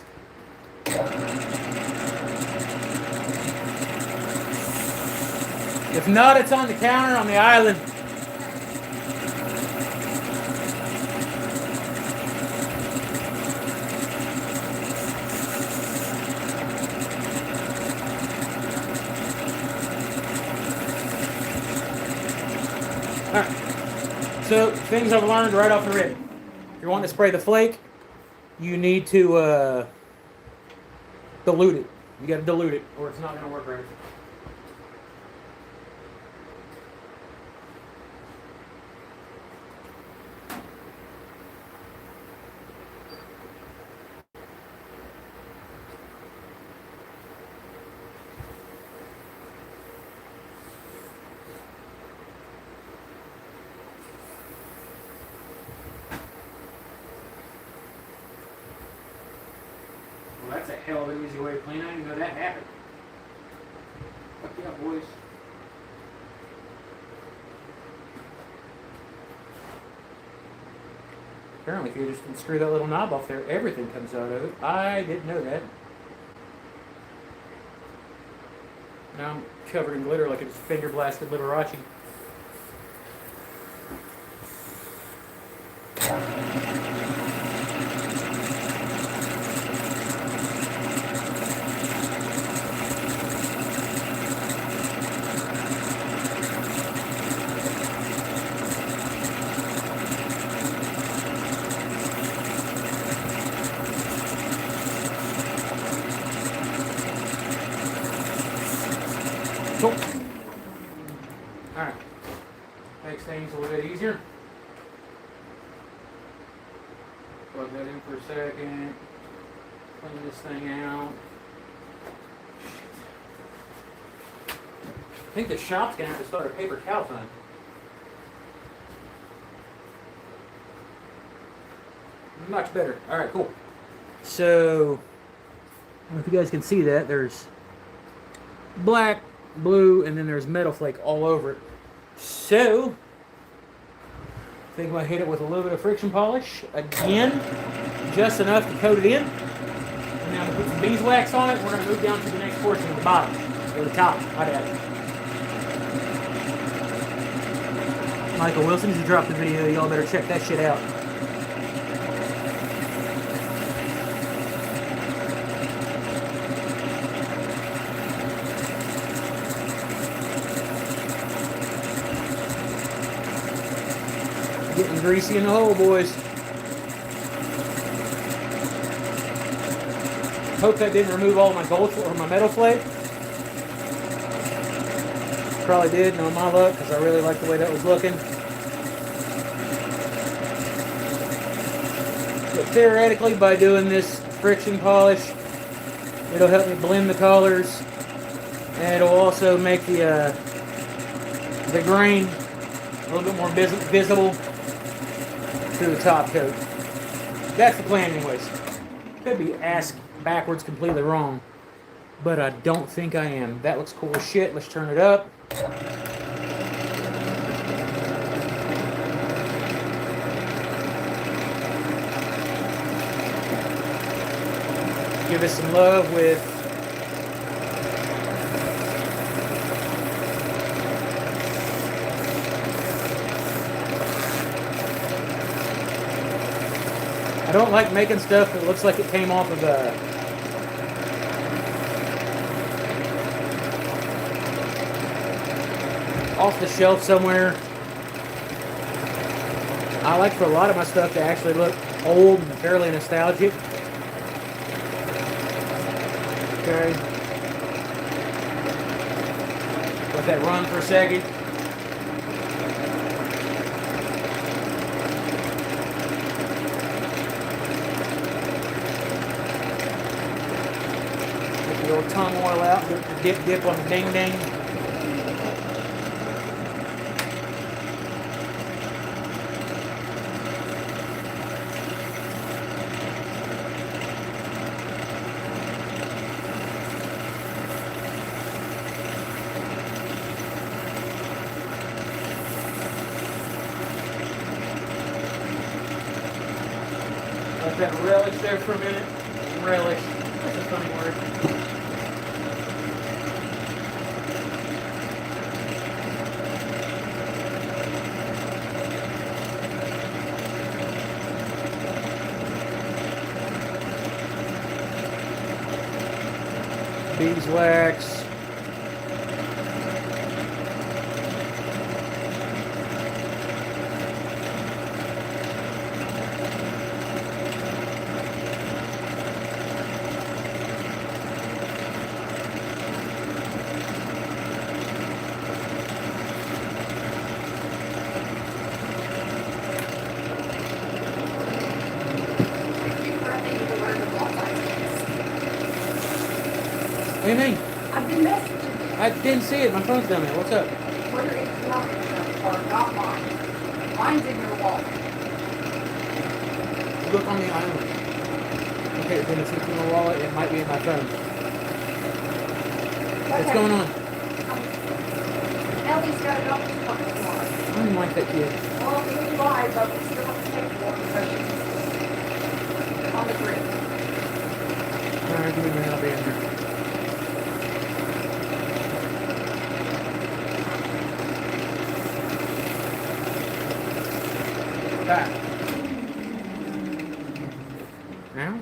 If not, it's on the counter on the island. Alright, so things I've learned right off the rip. If you're wanting to spray the flake, you need to dilute it. You got to dilute it, or it's not going to work right. Well, that's a hell of an easy way to clean. I didn't know that happened. Fuck yeah, boys. Apparently, if you just screw that little knob off there, everything comes out of it. I didn't know that. Now I'm covered in glitter like it's finger blasted Liberace. Cool. Alright. Makes things a little bit easier. Plug that in for a second. Clean this thing out. I think the shop's gonna have to start a paper towel fund. Much better. Alright, cool. So, I don't know if you guys can see that. There's black, blue, and then there's metal flake all over it. So, I think I'm going to hit it with a little bit of friction polish. Again, just enough to coat it in. And now I'm going to put some beeswax on it. We're going to move down to the next portion of the bottom. Or the top, my bad. Michael Wilson just dropped the video. Y'all better check that shit out. Getting greasy in the hole, boys. Hope that didn't remove all my gold or my metal flake. Probably did, know my luck, because I really like the way that was looking. But theoretically, by doing this friction polish, it'll help me blend the colors, and it'll also make the grain a little bit more visible to the top coat. That's the plan anyways. Could be ass backwards completely wrong, but I don't think I am. That looks cool as shit. Let's turn it up. Give us some love with I don't like making stuff that looks like it came off of a off the shelf somewhere. I like for a lot of my stuff to actually look old and fairly nostalgic. Okay. Let that run for a second. Get the old tongue oil out. Get the dip on the ding ding. Let that relish there for a minute. Relish. That's a funny word. Beeswax. What do you mean? I've been messaging I didn't see it. My phone's down there. What's up? you. Whether it's not or not mine. Mine's in your wallet. Look on the island. Okay, then if it's in my wallet, it might be in my phone. What's going on? Ellie's got a doctor's appointment tomorrow. I don't like that kid. Well, neither do I, but we still have to take one because she's on the grid. Alright, give me a minute. I'll be in here. Back. Now?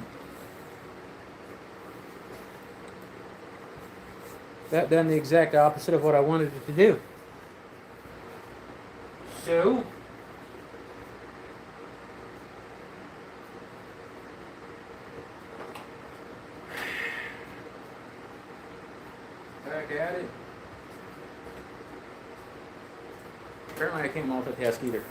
That done the exact opposite of what I wanted it to do. So, back at it. Apparently I can't multitask either.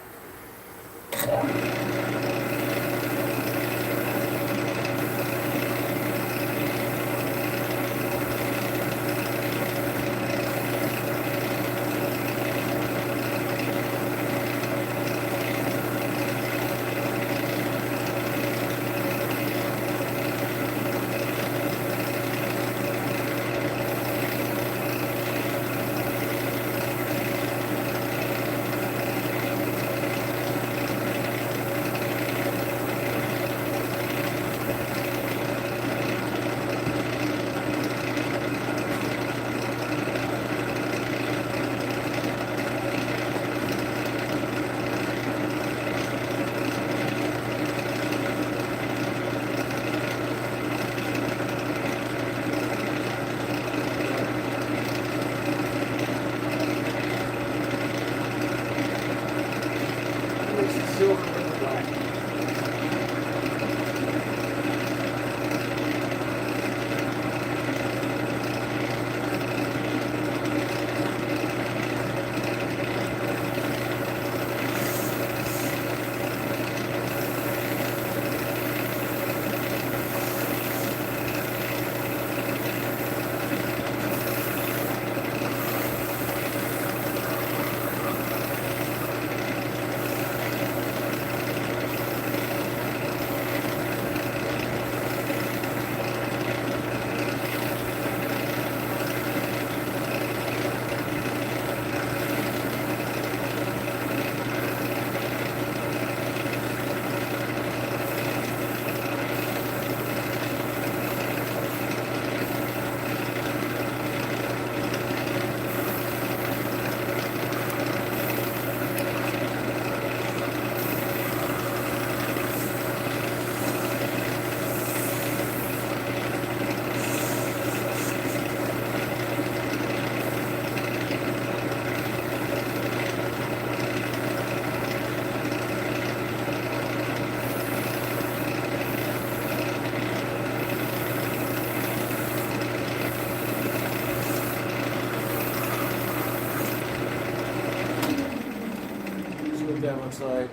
that looks like.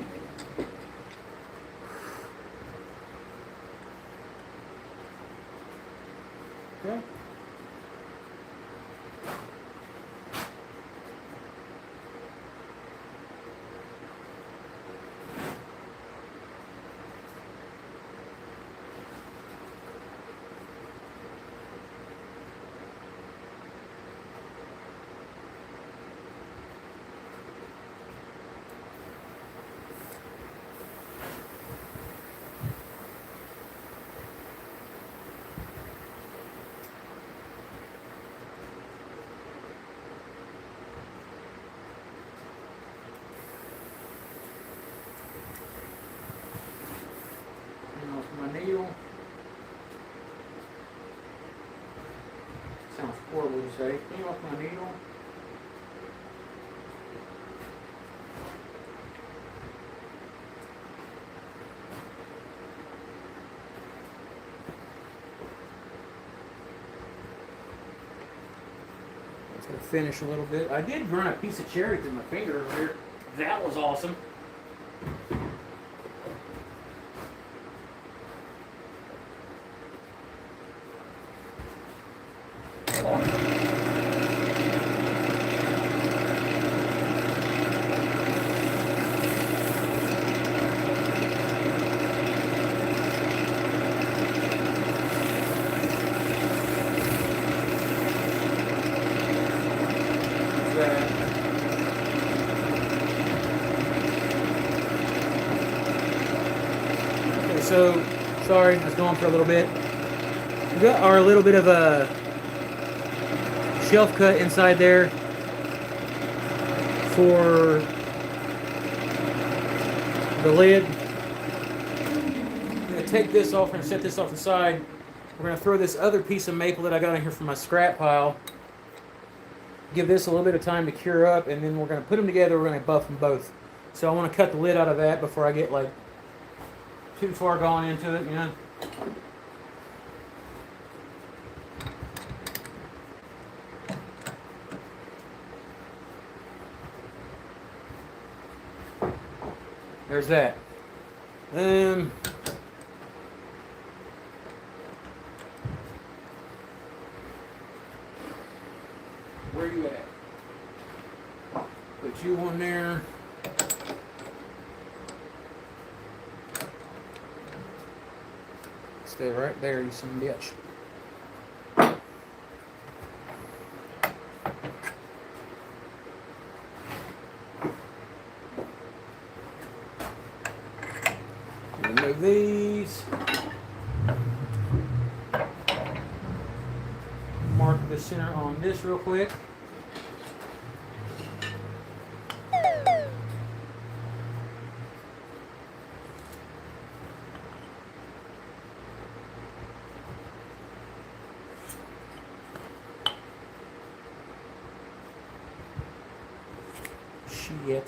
Okay. My needle. Sounds horrible to say. Clean off my needle. It's gonna finish a little bit. I did run a piece of cherry through my finger over here. That was awesome. Okay, so sorry, I was gone for a little bit. We got our little bit of a shelf cut inside there for the lid. I'm going to take this off and set this off the side. We're going to throw this other piece of maple that I got in here from my scrap pile. Give this a little bit of time to cure up, and then we're going to put them together. We're going to buff them both. So I want to cut the lid out of that before I get like too far gone into it, you know. There's that. Where you at? Put you on there. Stay right there, you son of a bitch. Remove these. Mark the center on this real quick. Shit.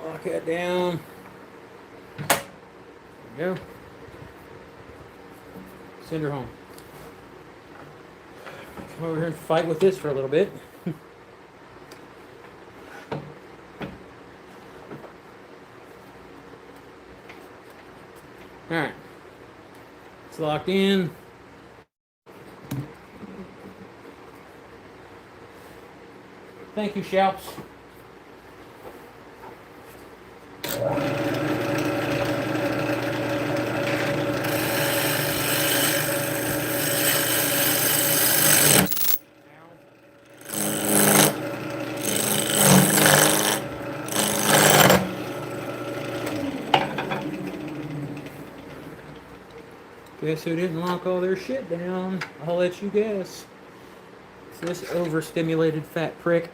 Lock that down. There we go. Send her home. Come over here and fight with this for a little bit. Alright. It's locked in. Thank you, Shalps. Guess who didn't lock all their shit down? I'll let you guess. It's this overstimulated fat prick.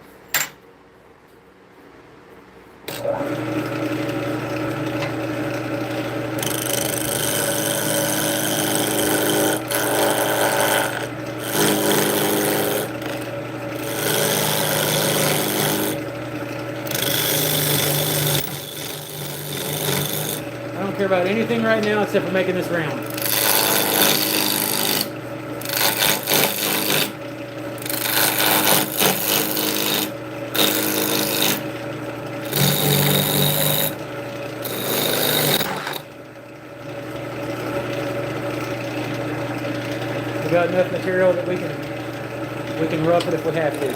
I don't care about anything right now except for making this round. We got enough material that we can rough it if we have to.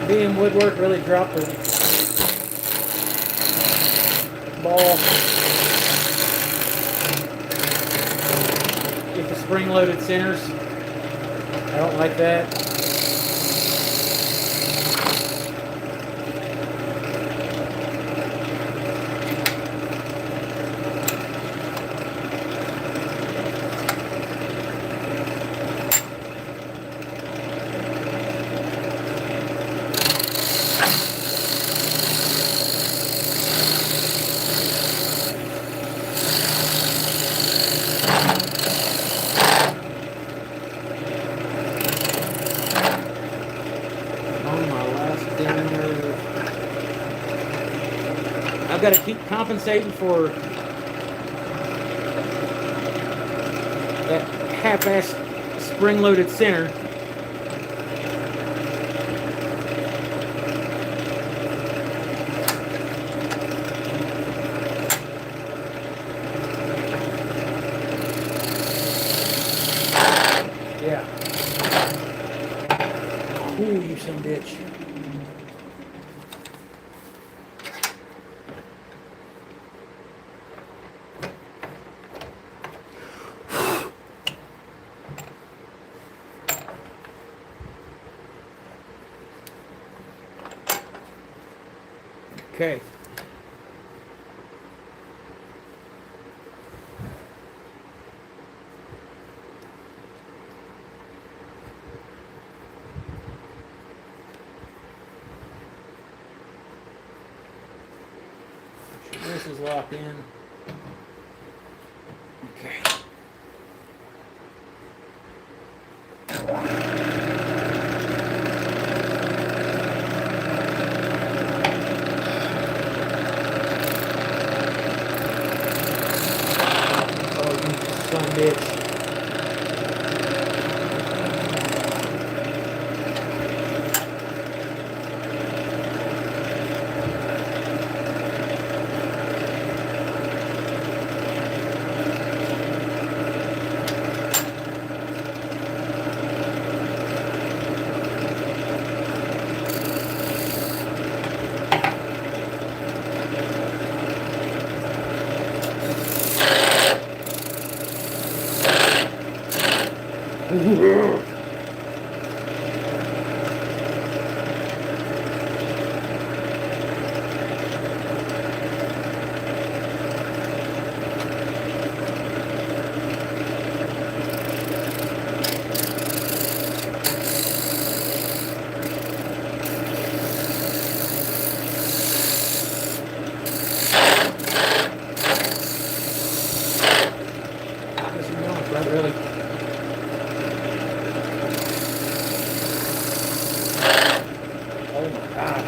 BM Woodwork really dropped the ball with the spring-loaded centers. I don't like that. I've got to keep compensating for that half-ass spring-loaded center. Yeah. Ooh, you some bitch. Okay. This is locked in. Okay. Bitch. Really? Oh my God.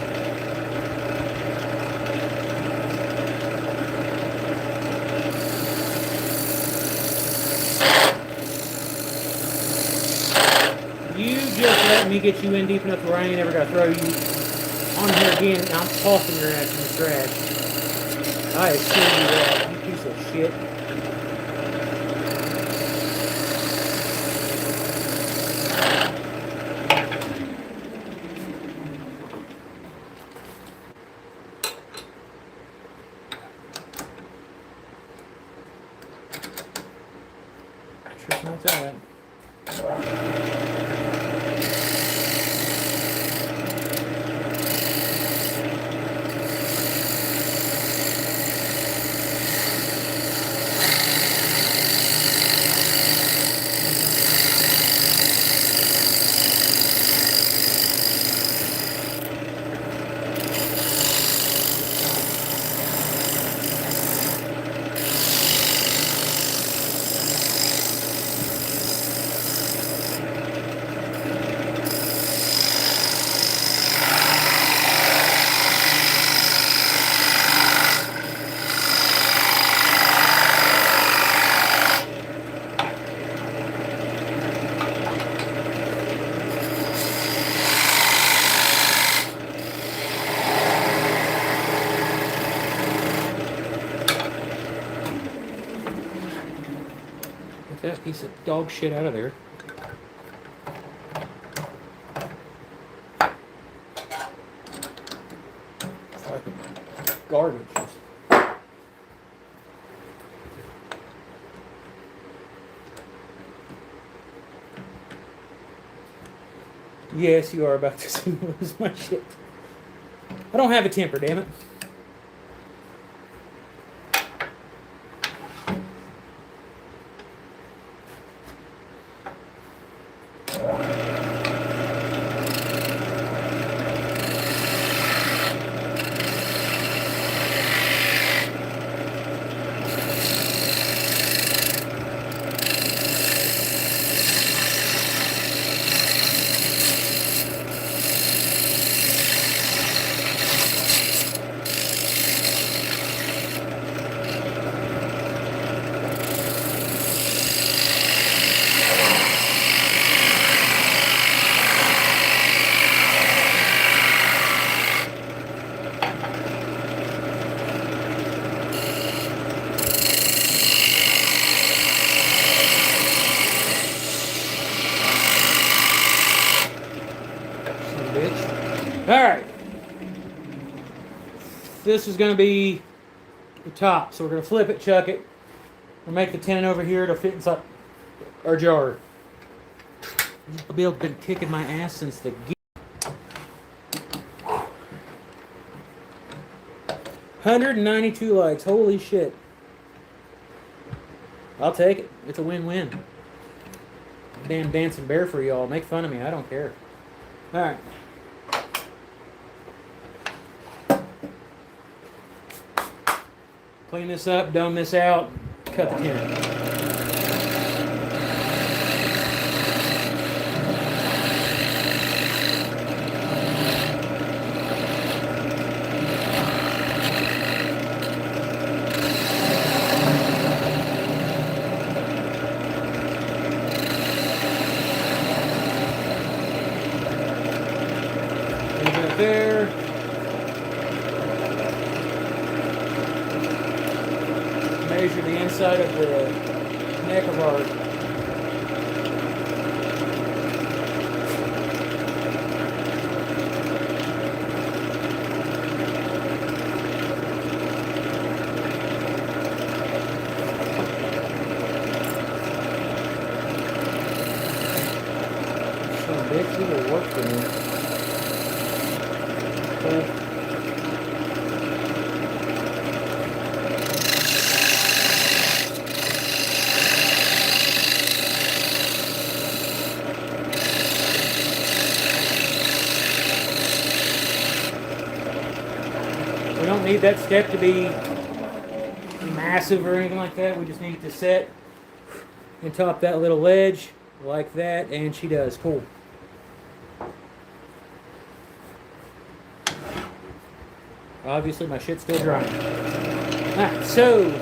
You just let me get you in deep enough where I ain't ever gonna throw you on here again and I'm tossing your ass in the trash. I assure you that, you piece of shit. What's that? Get that piece of dog shit out of there. Fucking garbage. Yes, you are about to see me lose my shit. I don't have a temper, damn it. Alright. This is going to be the top. So we're going to flip it, chuck it. We'll make the tenon over here. It'll fit inside our jar. I'll be able to be kicking my ass since the 192 likes. Holy shit. I'll take it. It's a win-win. Damn dancing bear for y'all. Make fun of me. I don't care. Alright. Clean this up, dome this out, cut the tenon. Leave it there. Measure the inside of the neck of our son of a bitch, you will work for me. Okay. We don't need that step to be massive or anything like that. We just need it to set and top that little ledge like that, and she does. Cool. Obviously, my shit's still drying. Alright, so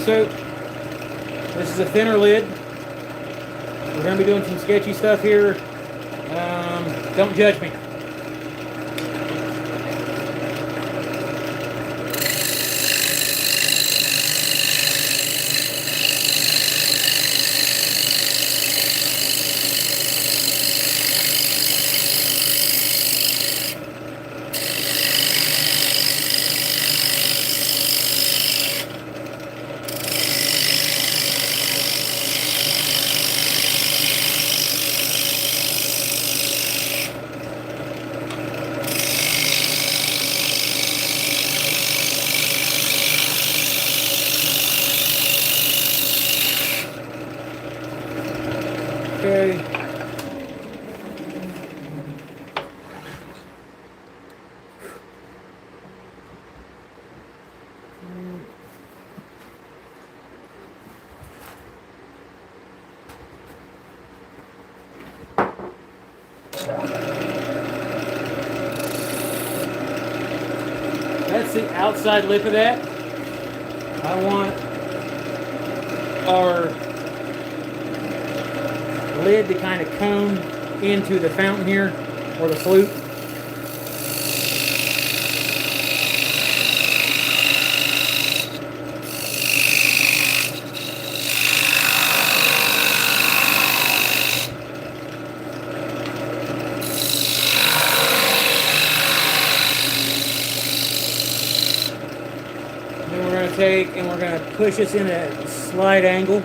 soap. This is a thinner lid. We're going to be doing some sketchy stuff here. Don't judge me. Okay. That's the outside lip of that. I want our lid to kind of cone into the fountain here, or the flute. Then we're going to take and we're going to push this in a slight angle.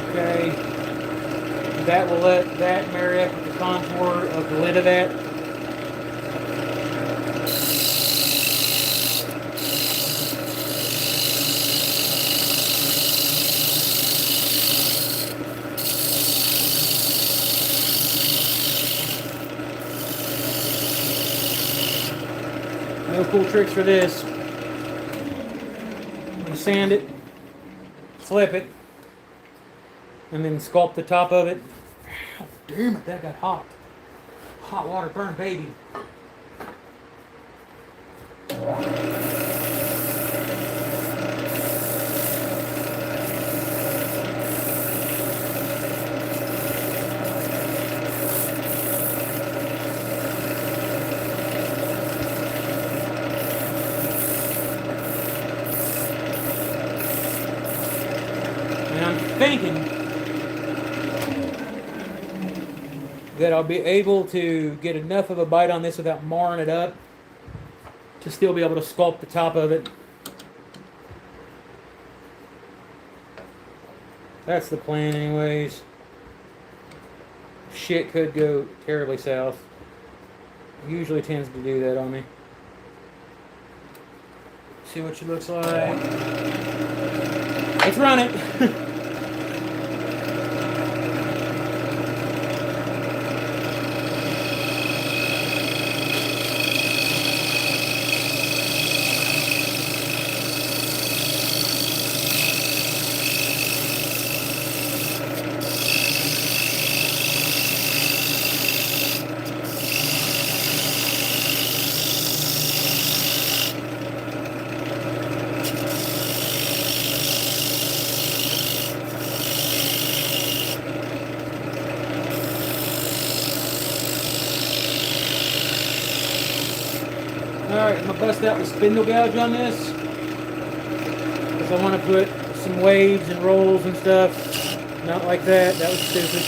Okay, that will let that marry up with the contour of the lid of that. No cool tricks for this. I'm going to sand it, flip it, and then sculpt the top of it. Oh, damn it, that got hot. Hot water burn, baby. And I'm thinking that I'll be able to get enough of a bite on this without marring it up to still be able to sculpt the top of it. That's the plan anyways. Shit could go terribly south. Usually tends to do that on me. See what she looks like. Let's run it. Alright, I'm going to bust out the spindle gouge on this because I want to put some waves and rolls and stuff. Not like that, that was stupid.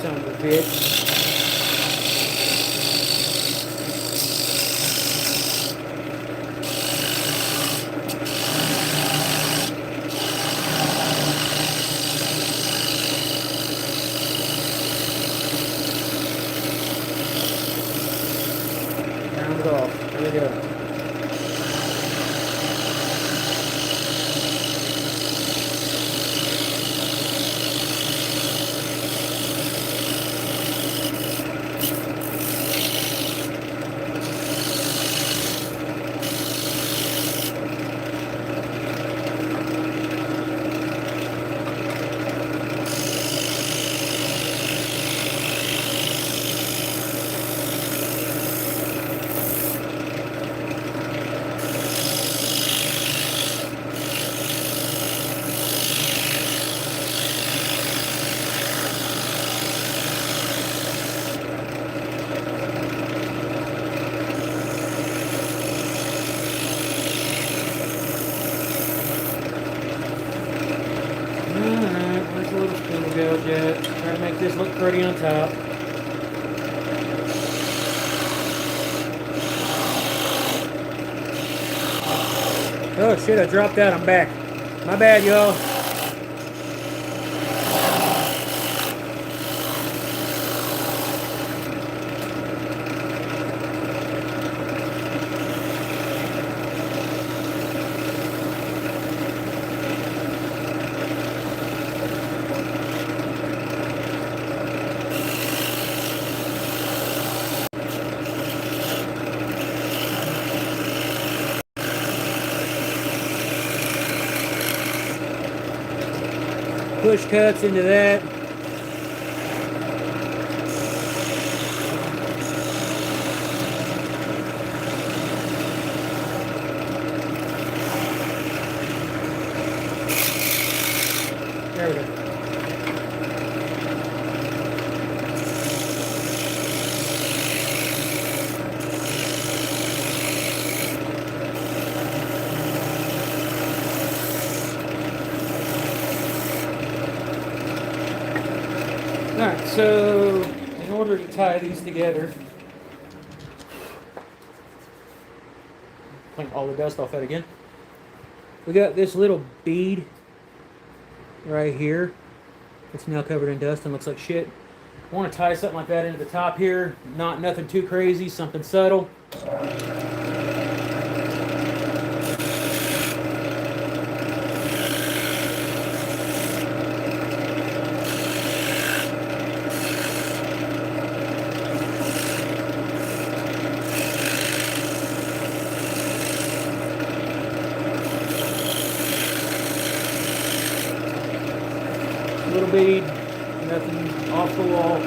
Son of a bitch. Off. There we go. Gotta make this look pretty on top. Oh shit, I dropped out. I'm back. My bad, y'all. Push cuts into that. There we go. Alright, so in order to tie these together, clean all the dust off that again. We got this little bead right here. It's now covered in dust and looks like shit. I want to tie something like that into the top here. Not nothing too crazy, something subtle. Little bead, nothing off the wall.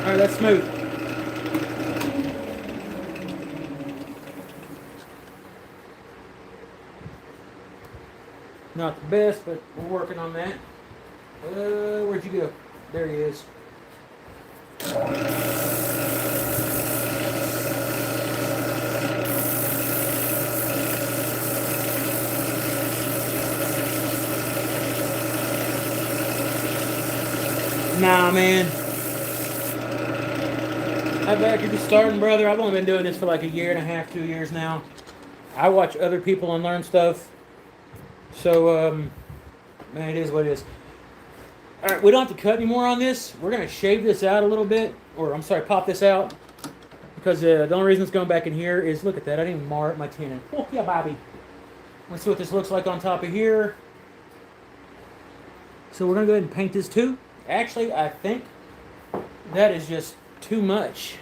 Alright, that's smooth. Not the best, but we're working on that. Where'd you go? There he is. Nah, man. I back you're just starting, brother. I've only been doing this for like 1.5 years, 2 years now. I watch other people and learn stuff. So, man, it is what it is. Alright, we don't have to cut anymore on this. We're going to shave this out a little bit. Or, I'm sorry, pop this out. Because the only reason it's going back in here is, look at that. I didn't even mar up my tenon. Oh, yeah, Bobby. Let's see what this looks like on top of here. So we're going to go ahead and paint this too. Actually, I think that is just too much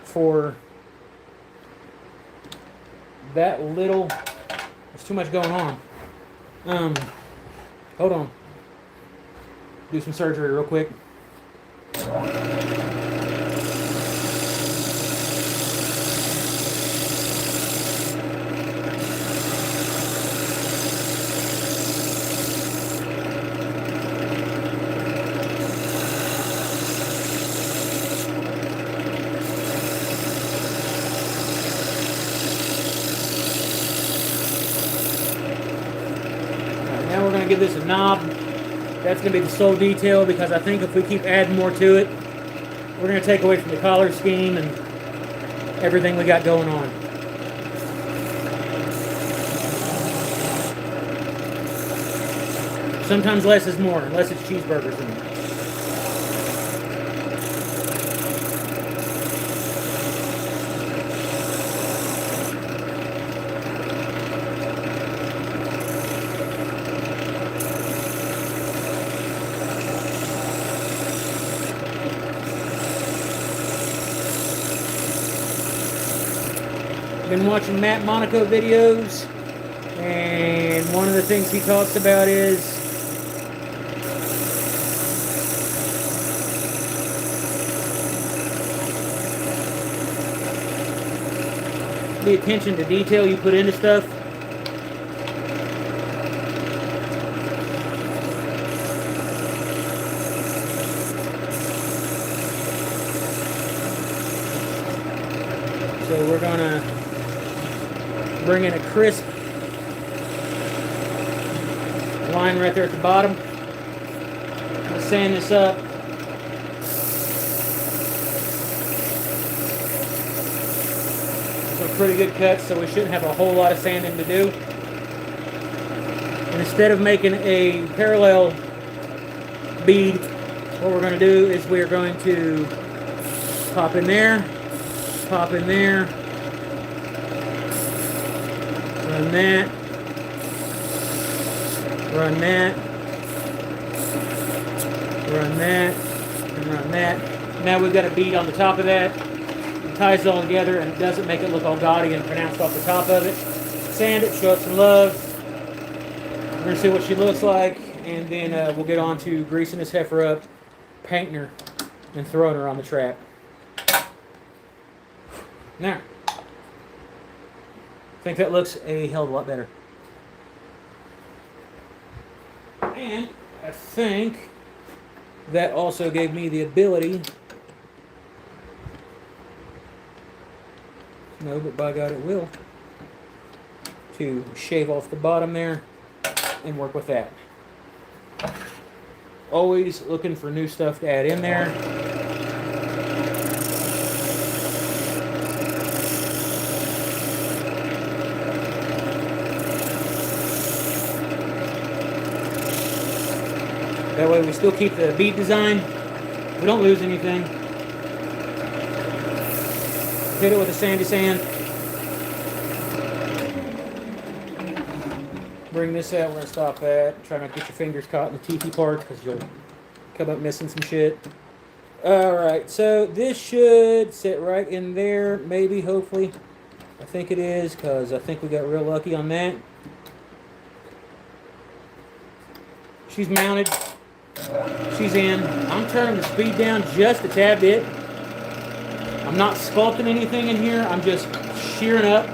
for that little. There's too much going on. Hold on. Do some surgery real quick. Now we're going to give this a knob. That's going to be the sole detail because I think if we keep adding more to it, we're going to take away from the collar scheme and everything we got going on. Sometimes less is more, unless it's cheeseburgers in it. Been watching Matt Monaco videos, and one of the things he talks about is the attention to detail you put into stuff. So we're gonna bring in a crisp line right there at the bottom. Let's sand this up. Some pretty good cuts, so we shouldn't have a whole lot of sanding to do. And instead of making a parallel bead, what we're going to do is we're going to pop in there, run that, run that, run that, and run that. Now we've got a bead on the top of that. It ties it all together and doesn't make it look all gaudy and pronounced off the top of it. Sand it, show it some love. We're going to see what she looks like, and then we'll get on to greasing this heifer up, painting her, and throwing her on the trap. Now, I think that looks a hell of a lot better. And I think that also gave me the ability, no, but by God it will, to shave off the bottom there and work with that. Always looking for new stuff to add in there. That way we still keep the bead design. We don't lose anything. Hit it with a sandy sand. Bring this out, we're going to stop that. Try not to get your fingers caught in the teethy parts because you'll come up missing some shit. Alright, so this should sit right in there, maybe, hopefully. I think it is, because I think we got real lucky on that. She's mounted. She's in. I'm turning the speed down just a tad bit. I'm not sculpting anything in here. I'm just shearing up.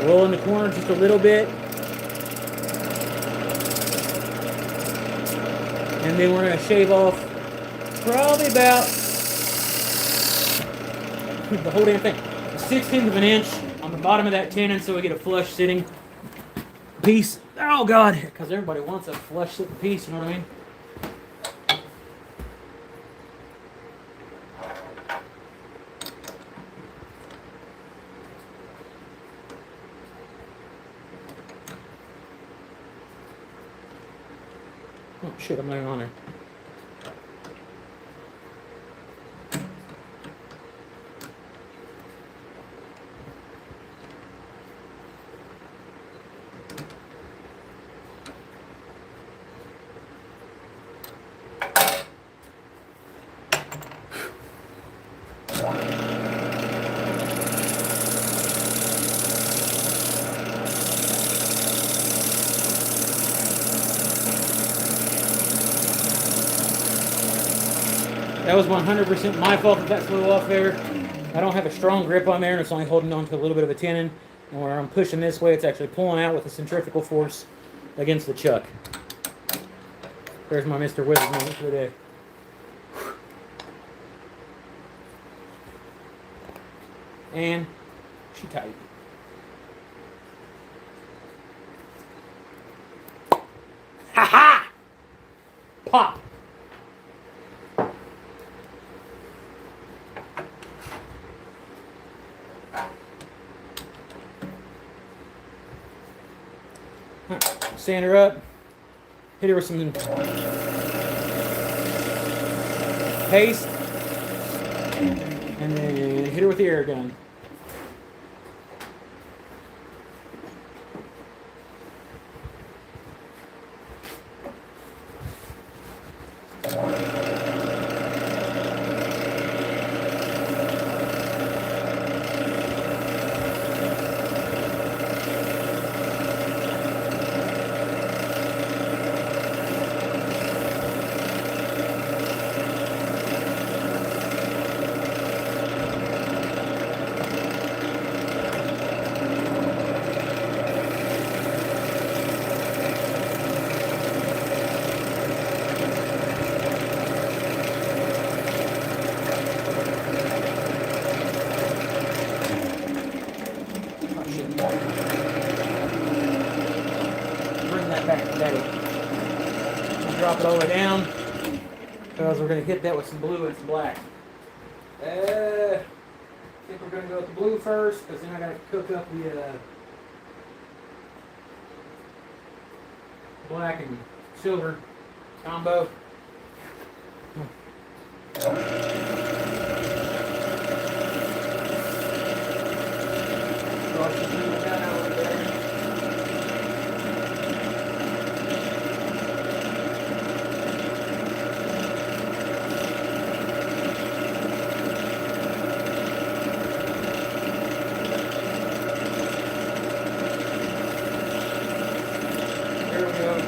Roll in the corner just a little bit. And then we're going to shave off probably about the whole damn thing. 1/16 of an inch on the bottom of that tenon so we get a flush sitting piece. Oh God, because everybody wants a flush sitting piece, you know what I mean? Oh shit, I'm laying on there. That was 100% my fault that flew off there. I don't have a strong grip on there, and it's only holding on to a little bit of a tenon. And where I'm pushing this way, it's actually pulling out with a centrifugal force against the chuck. There's my Mr. Wizard moment for the day. And she tight. Ha ha! Pop! Stand her up, hit her with some paste, and then hit her with the air gun. drop it all the way down because we're going to hit that with some blue and some black. I think we're going to go with the blue first because then I got to cook up the black and silver combo. There we go.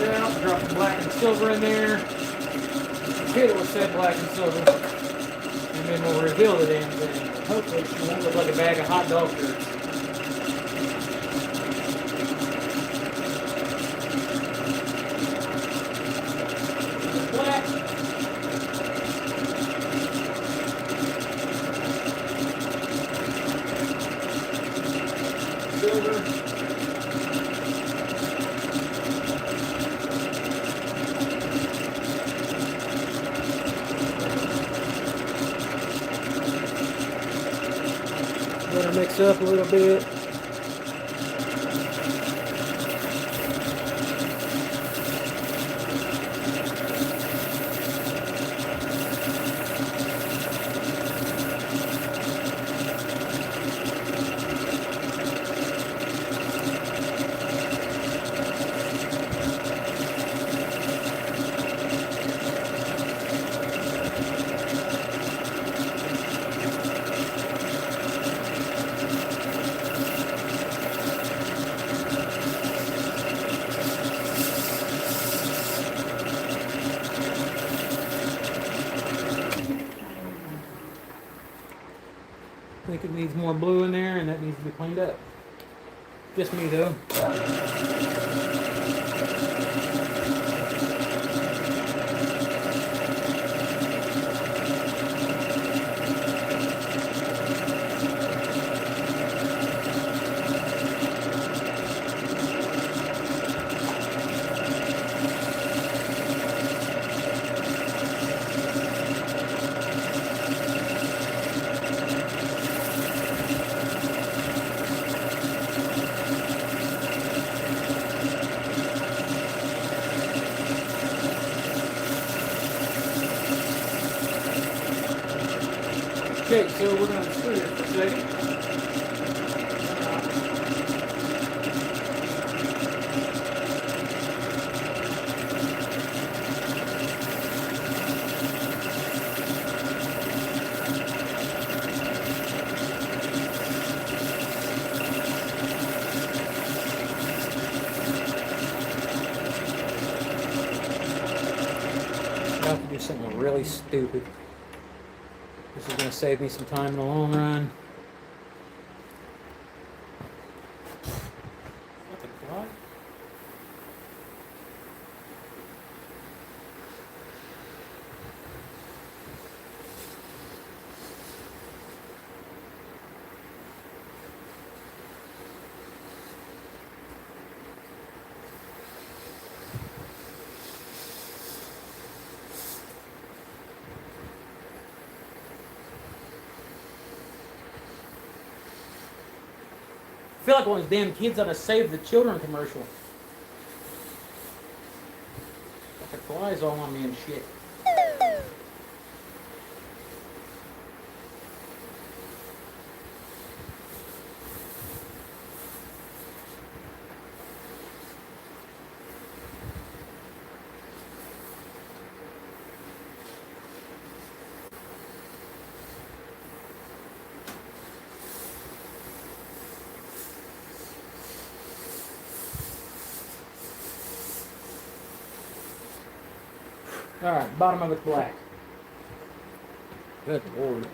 Out, drop the black and silver in there. Hit it with said black and silver. And then we'll reveal the damn thing. Hopefully it won't look like a bag of hot dog shirts. Black. Silver. Let her mix up a little bit. I think it needs more blue in there, and that needs to be cleaned up. Just me, though. Okay, so we're going to screw it for a second. I have to do something really stupid. This is going to save me some time in the long run. What the fuck? I feel like one of those damn kids on a Save the Children commercial. The flies all on me and shit. Alright, bottom of it's black. Good lord.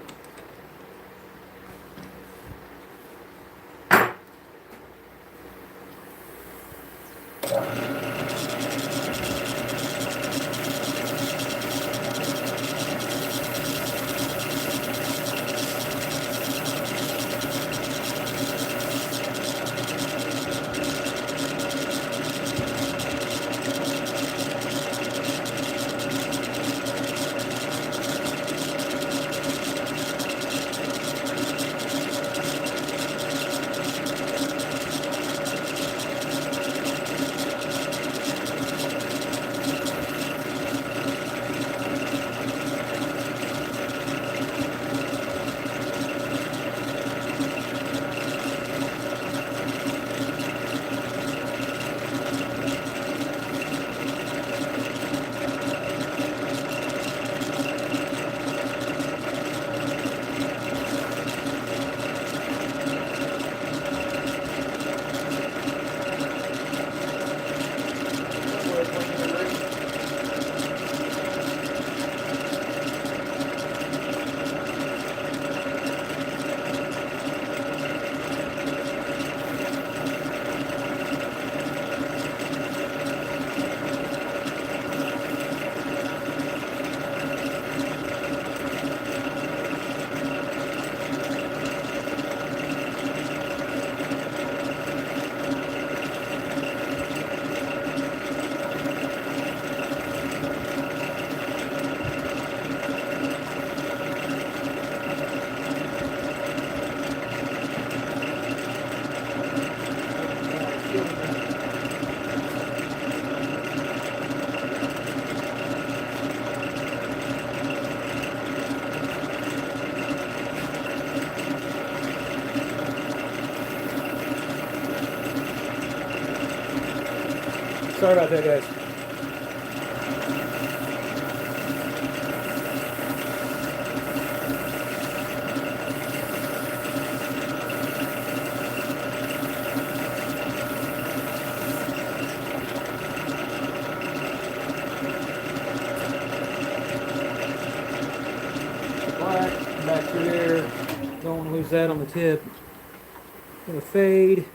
Sorry about that, guys. Black, back through there. Don't want to lose that on the tip. Gonna fade.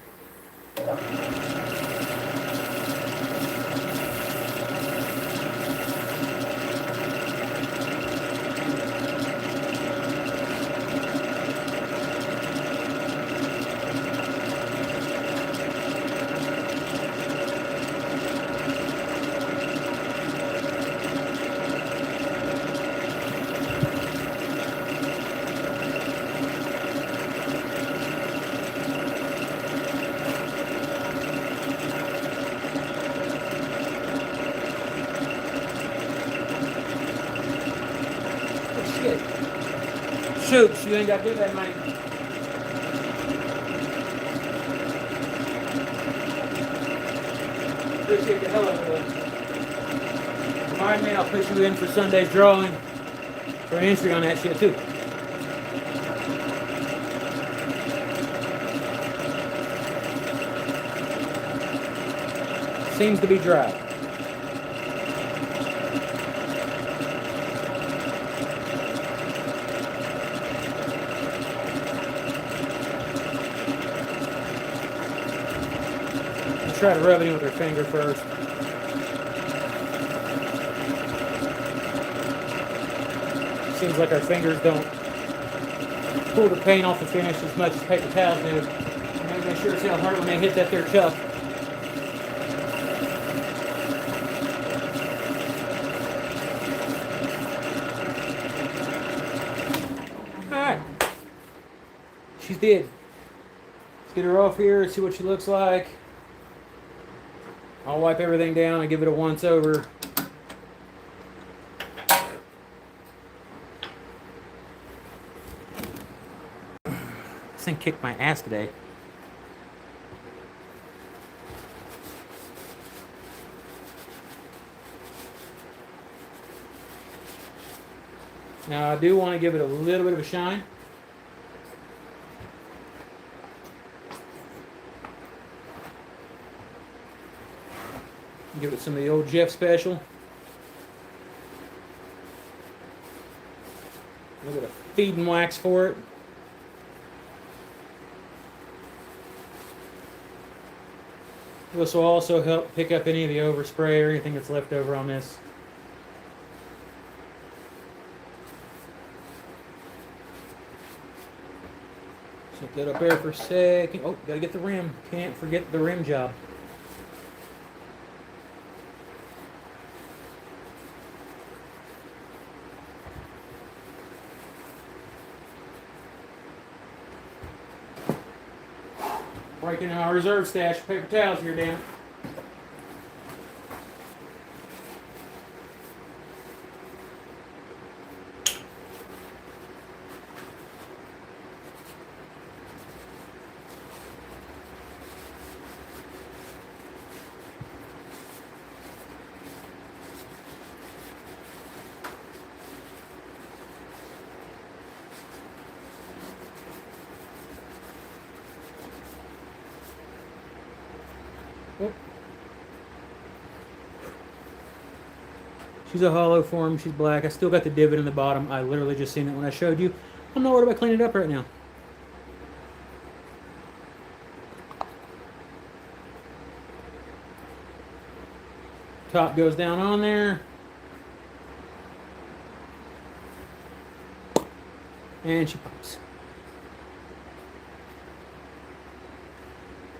Shoot, you ain't got to do that, mate. Appreciate the hell out of it. Remind me, I'll put you in for Sunday's drawing for an entry on that shit, too. Seems to be dry. Try to rub it in with her finger first. Seems like our fingers don't pull the paint off the finish as much as paper towels do. And they sure as hell hurt when they hit that there chuck. Alright. She's dead. Let's get her off here, see what she looks like. I'll wipe everything down and give it a once over. thing kicked my ass today. Now I do want to give it a little bit of a shine. Give it some of the old Jeff Special. A little bit of feeding wax for it. This will also help pick up any of the overspray or anything that's left over on this. Set that up there for a second. Oh, gotta get the rim. Can't forget the rim job. Breaking our reserve stash of paper towels here, damn it. Oh. She's a hollow form. She's black. I still got the divot in the bottom. I literally just seen it when I showed you. I'm not worried about cleaning it up right now. Top goes down on there. And she pops.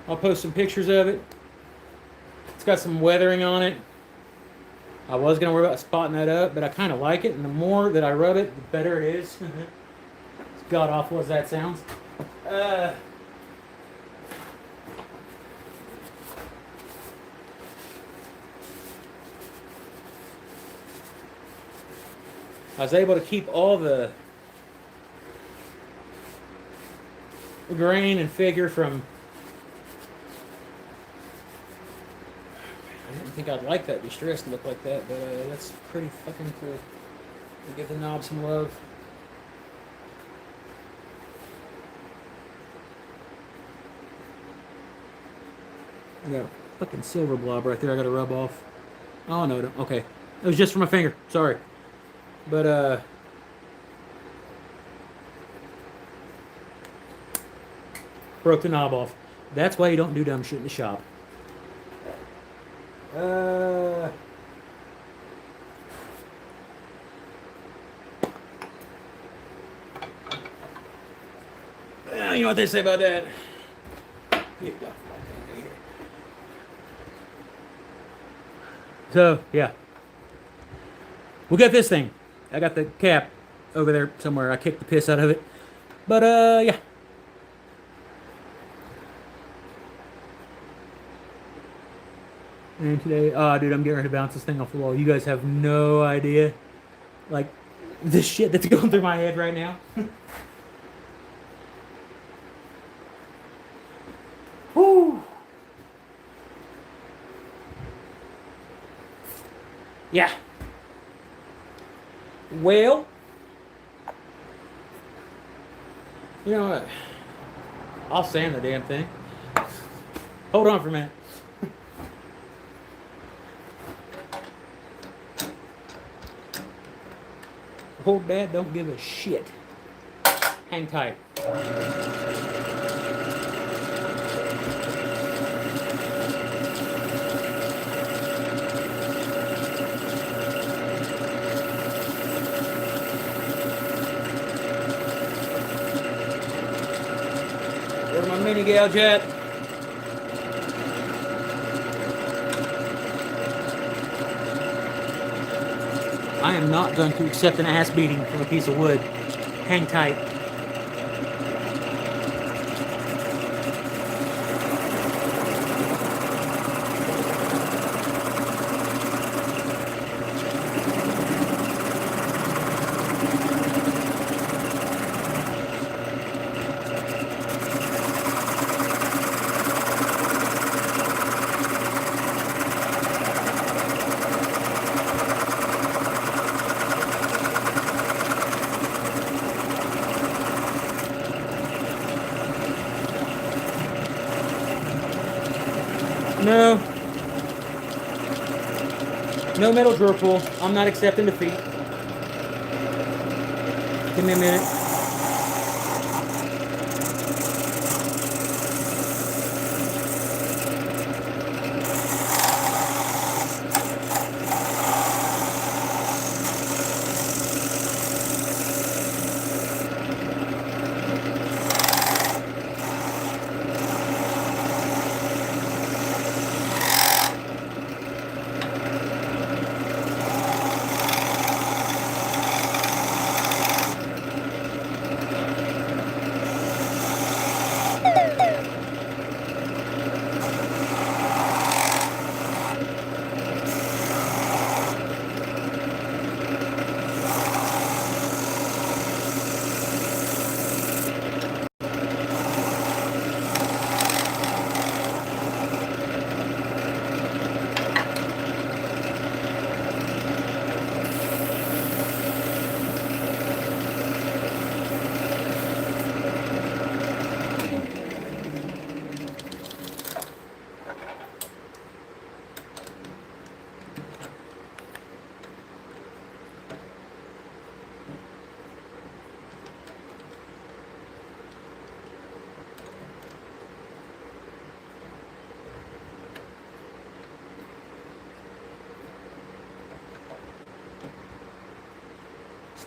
I'll post some pictures of it. It's got some weathering on it. I was going to worry about spotting that up, but I kind of like it. And the more that I rub it, the better it is. As god awful as that sounds. I was able to keep all the grain and figure from... I didn't think I'd like that distress to look like that, but that's pretty fucking cool. We'll give the knob some love. I got a fucking silver blob right there I gotta rub off. Oh no, okay. It was just for my finger, sorry. But broke the knob off. That's why you don't do dumb shit in the shop. You know what they say about that? So, yeah. We'll get this thing. I got the cap over there somewhere. I kicked the piss out of it. But, yeah. And today, oh, dude, I'm getting ready to bounce this thing off the wall. You guys have no idea, like, the shit that's going through my head right now. Woo! Yeah. Well, you know what? I'll sand the damn thing. Hold on for a minute. Old Dad don't give a shit. Hang tight. Where's my mini gouge at? I am not going to accept an ass beating from a piece of wood. Hang tight. No. No metal drawer pull. I'm not accepting defeat. Give me a minute.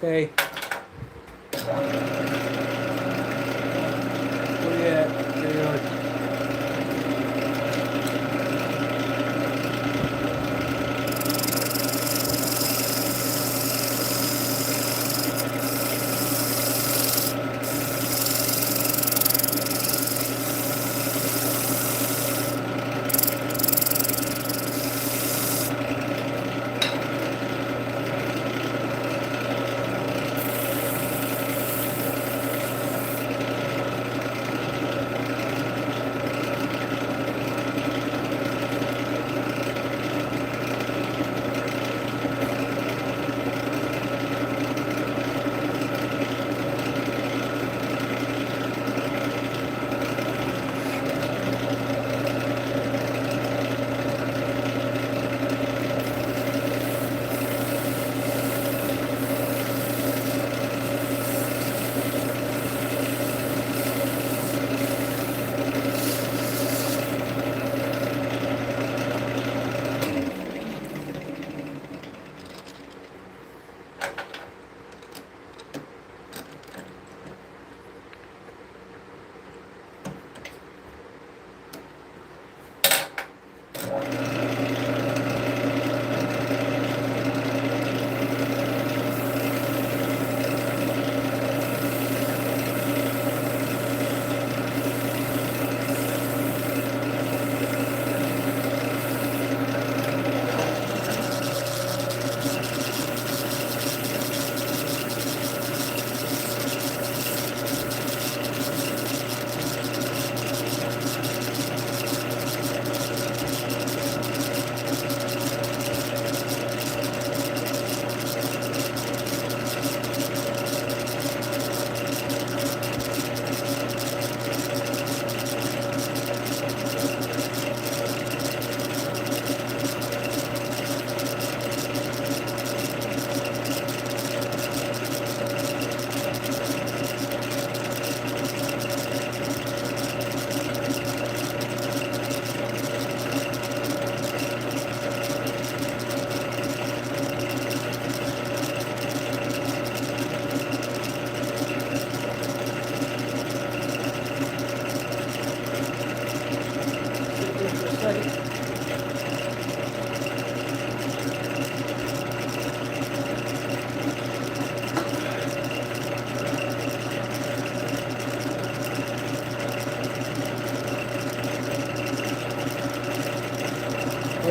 Stay. Where you at? There you are.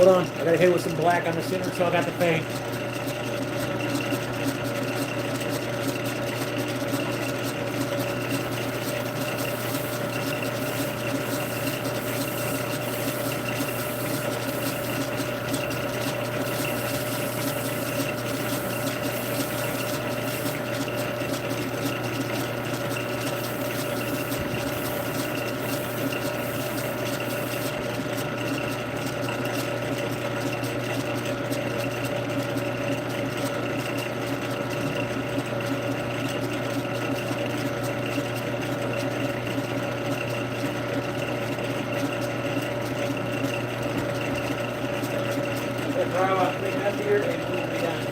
Hold on, I gotta hit it with some black on the center so I got the paint. Drive out clean up here and we'll be done.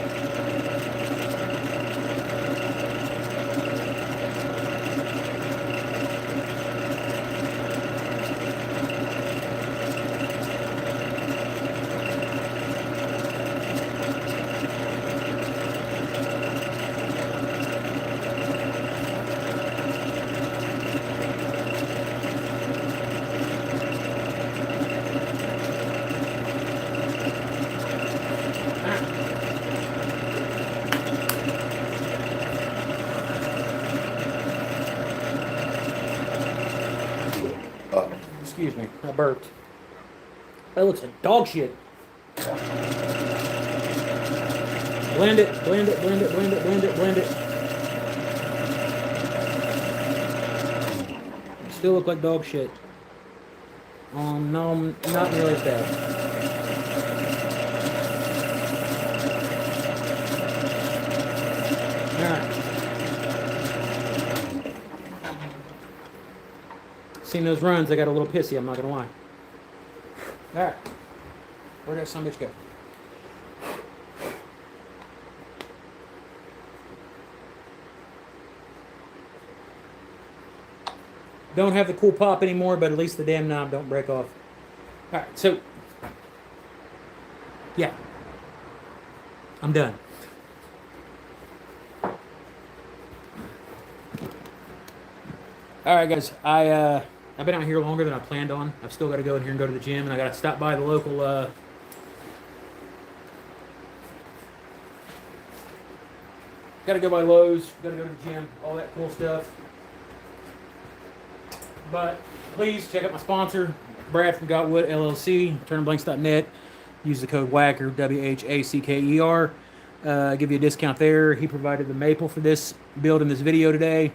Excuse me, I burped. That looks like dog shit. Blend it, blend it, blend it, blend it, blend it, blend it. Still look like dog shit. No, not nearly as bad. Alright. Seen those runs, I got a little pissy, I'm not gonna lie. Alright. Where'd that son of a bitch go? Don't have the cool pop anymore, but at least the damn knob don't break off. Alright, so yeah. I'm done. Alright guys, I've been out here longer than I planned on. I've still got to go in here and go to the gym, and I got to stop by the local got to go by Lowe's, got to go to the gym, all that cool stuff. But please check out my sponsor, Brad from Gotwood LLC, turnblanks.net. Use the code WHACKER, WHACKER. Give you a discount there. He provided the maple for this build in this video today.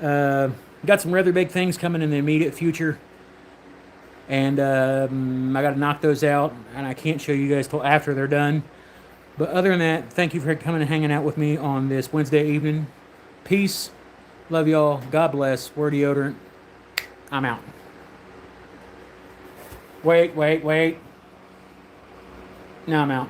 Got some rather big things coming in the immediate future. And I got to knock those out. And I can't show you guys till after they're done. But other than that, thank you for coming and hanging out with me on this Wednesday evening. Peace. Love y'all. God bless. Wear deodorant. I'm out. Wait. Now I'm out.